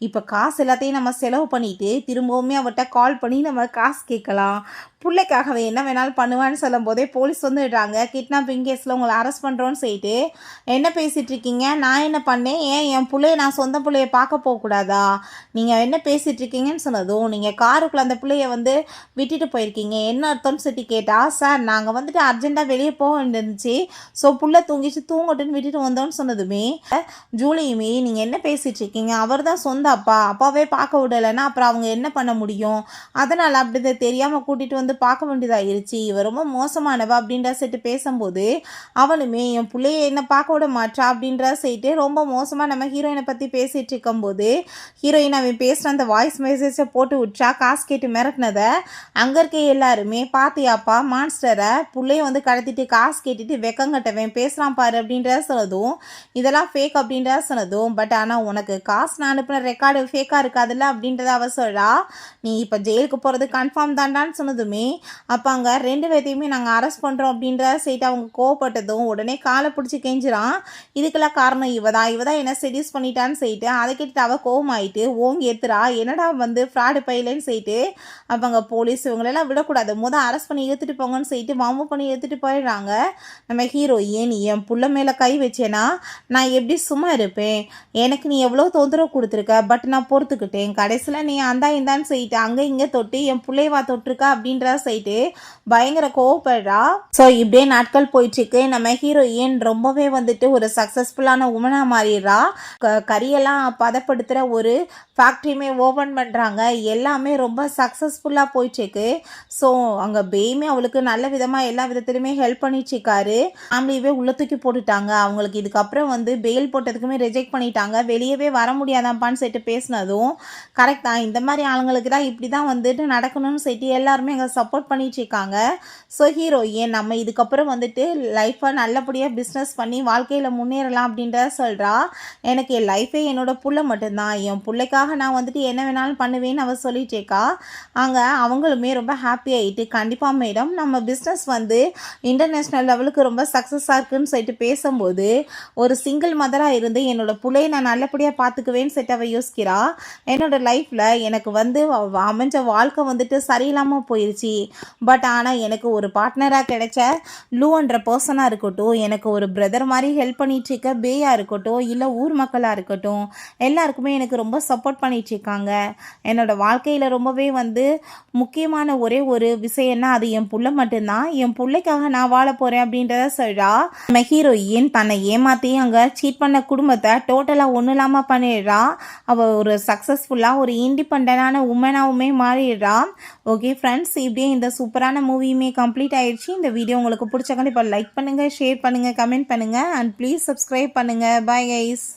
இப்போ காசு எல்லாத்தையும் நம்ம செலவு பண்ணிவிட்டு திரும்பவுமே அவர்கிட்ட கால் பண்ணி நம்ம காசு கேட்கலாம், பிள்ளைக்காகவே என்ன வேணாலும் பண்ணுவான்னு சொல்லும் போதே போலீஸ் வந்துடுறாங்க. கிட்னாப்பிங் கேஸில் உங்களை அரெஸ்ட் பண்ணுறோன்னு சொல்லிட்டு என்ன பேசிகிட்டு இருக்கீங்க, நான் என்ன பண்ணேன், ஏன் என் பிள்ளைய நான் சொந்த பிள்ளைய பார்க்க போகக்கூடாதா, நீங்கள் என்ன பேசிகிட்டு இருக்கீங்கன்னு சொன்னதும் நீங்கள் காருக்குள்ளே அந்த பிள்ளைய வந்து விட்டுட்டு போயிருக்கீங்க என்ன அர்த்தம்னு சொல்லி கேட்டால் சார் நாங்கள் வந்துட்டு அர்ஜென்ட்டாக வெளியே போக வேண்டியிருந்துச்சு, ஸோ புள்ள தூங்கிச்சு தூங்கட்டுன்னு விட்டுட்டு வந்தோன்னு சொன்னதுமே ஜூலியுமே நீங்கள் என்ன பேசிகிட்டு இருக்கீங்க, அவர் தான் சொந்த அப்பா, அப்பாவே பார்க்க விடலைன்னா அப்புறம் அவங்க என்ன பண்ண முடியும், அதனால் அப்படி தெரியாமல் கூட்டிகிட்டு வந்து பார்க்க வேண்டியதாகிருச்சு, இவர் ரொம்ப மோசமானவ அப்படின்ற சைட்டு பேசும்போது அவனுமே என் பிள்ளைய என்ன பார்க்க விட மாட்டா அப்படின்ற சைட்டு ரொம்ப மோசமாக நம்ம ஹீரோயினை பற்றி பேசிகிட்டு இருக்கும்போது ஹீரோயின் அவன் பேசுகிற அந்த வாய்ஸ் மெசேஜை போட்டு விட்றா. காசு கேட்டு மிரட்டினதை அங்கே இருக்க எல்லாருமே பார்த்தியாப்பா மான்ஸ்டரை பிள்ளைய வந்து கடத்திட்டு காசு கேட்டுட்டு வெக்கங்கட்டவன் பேசுகிறான் பாரு அப்படின்ற சொன்னதும் இதெல்லாம் ஃபேக் அப்படின்ற சொன்னதும் பட் ஆனால் உனக்கு காசு நான் அனுப்பின ரெக்கார்டு ஃபேக்காக இருக்காதுல்ல அப்படின்றத அவ சொல்கிறா. நீ இப்போ ஜெயிலுக்கு போகிறது கன்ஃபார்ம் தாண்டான்னு சொன்னதுமே அப்போ அங்கே 2 பேர்த்தையுமே நாங்கள் அரெஸ்ட் பண்ணுறோம் அப்படின்ற சைட்டு அவங்க கோவப்பட்டதும் உடனே காலை பிடிச்சி கெஞ்சிறான். இதுக்கெல்லாம் காரணம் இவ தான் என்ன செடியூஸ் பண்ணிட்டான்னு சொல்லிட்டு அதை கேட்டுட்டு அவள் கோவமாயிட்டு ஓங்கி ஏத்துறா. என்னடா வந்து ஃப்ராடு பையலன்னு சொல்லிட்டு அப்போ அங்கே போலீஸ் இவங்களெல்லாம் விடக்கூடாது, அரெஸ்ட் பண்ணி ஏற்றுட்டு போங்கன்னு சொல்லிட்டு வம்பு பண்ணி ஏற்றுட்டு போயிடுறாங்க. நம்ம ஹீரோயின் என் புள்ள மேலே கை வச்சேன்னா நான் எப்படி சும்மா இருப்பேன், எனக்கு நீ எவ்வளோ தொந்தரவு கொடுத்துருக்க, பட் நான் பொறுத்துக்கிட்டேன், கடைசியில் நீ அந்தா இந்தான்னு சொல்லிட்டு அங்கே இங்கே தொட்டு என் பிள்ளைவா தொட்டிருக்க அப்படின்ற சைட்டு பயங்கர கோவப்படுறா. ஸோ இப்படியே நாட்கள் போயிட்டுருக்கு. நம்ம ஹீரோயின் ரொம்பவே வந்துட்டு ஒரு சக்ஸஸ்ஃபுல்லான உமனாக மாறிடுறா. கறியெல்லாம் பதப்படுத்துகிற ஒரு ஃபேக்ட்ரியுமே ஓப்பன் பண்ணுறாங்க, எல்லாமே ரொம்ப சக்ஸஸ்ஃபுல்லாக போயிட்டுருக்கு. ஸோ அங்கே பேயுமே அவளுக்கு நல்ல விதமாக எல்லா விதத்துலையுமே ஹெல்ப் பண்ணிட்டுருக்காரு. ஃபேமிலியவே உள்ள தூக்கி போட்டுட்டாங்க, அவங்களுக்கு இதுக்கப்புறம் வந்து பெயில் போட்டதுக்குமே ரிஜெக்ட் பண்ணிட்டாங்க, வெளியவே வர முடியாதாப்பான்னு சொல்லிட்டு பேசினதும் கரெக்ட் தான், இந்த மாதிரி ஆளுங்களுக்கு தான் இப்படி தான் வந்துட்டு நடக்கணும்னு சொல்லிட்டு எல்லாருமே அங்கே சப்போர்ட் பண்ணிட்டு இருக்காங்க. ஸோ ஹீரோயின் நம்ம இதுக்கப்புறம் வந்துட்டு லைஃப்பை நல்லபடியாக பிஸ்னஸ் பண்ணி வாழ்க்கையில் முன்னேறலாம் அப்படின்றத சொல்கிறா. எனக்கு என் லைஃபே என்னோட புள்ள மட்டும்தான், என் பிள்ளைக்காக நான் வந்துட்டு என்ன வேணாலும் பண்ணுவேன்னு அவள் சொல்லிட்டேக்கா. அங்கே அவங்களுமே ரொம்ப ஹாப்பி ஆகிட்டு, கண்டிப்பாக மேடம் நம்ம பிஸ்னஸ் வந்து இன்டர்நேஷ்னல் லெவலுக்கு ரொம்ப சக்ஸஸாக இருக்குன்னு சொல்லிட்டு பேசும்போது, ஒரு சிங்கிள் மதராக இருந்து என்னோட பிள்ளையை நான் நல்லபடியாக பார்த்துக்குவேன்னு சொல்லிட்டு அவள் யோசிக்கிறா. என்னோட லைஃப்பில் எனக்கு வந்து அமைஞ்ச வாழ்க்கை வந்துட்டு சரியில்லாமல் போயிடுச்சு. பட் ஆனால் எனக்கு ஒரு பார்ட்னராக கிடைச்ச லூன்ற பர்சனாக இருக்கட்டும், எனக்கு ஒரு பிரதர் மாதிரி ஹெல்ப் பண்ணிட்டு இருக்க பேயாக இருக்கட்டும், இல்லை ஊர் மக்களாக இருக்கட்டும், எல்லாருக்குமே எனக்கு ரொம்ப சப்போர்ட் பண்ணிட்டு இருக்காங்க. என்னோட வாழ்க்கையில் ரொம்பவே வந்து முக்கியமான ஒரே ஒரு விஷயம்னா அது என் புள்ள மட்டும்தான். என் பிள்ளைக்காக நான் வாழ போகிறேன் அப்படின்றத சொல்கிறா. நம்ம ஹீரோயின் தன்னை ஏமாற்றி அங்கே சீட் பண்ண குடும்பத்தை டோட்டலாக ஒன்றும் இல்லாமல் பண்ணிடுறா. அவள் ஒரு சக்ஸஸ்ஃபுல்லாக ஒரு இண்டிபெண்டான உமனாகவுமே மாறிடுறா. ஓகே ஃப்ரெண்ட்ஸ், இப்படியே இந்த சூப்பரான மூவியுமே கம்ப்ளீட் ஆயிடுச்சு. இந்த வீடியோ உங்களுக்கு பிடிச்ச கண்டிப்பாக லைக் பண்ணுங்கள், ஷேர் பண்ணுங்கள், கமெண்ட் பண்ணுங்கள் அண்ட் ப்ளீஸ் சப்ஸ்கிரைப் பண்ணுங்கள். Bye guys.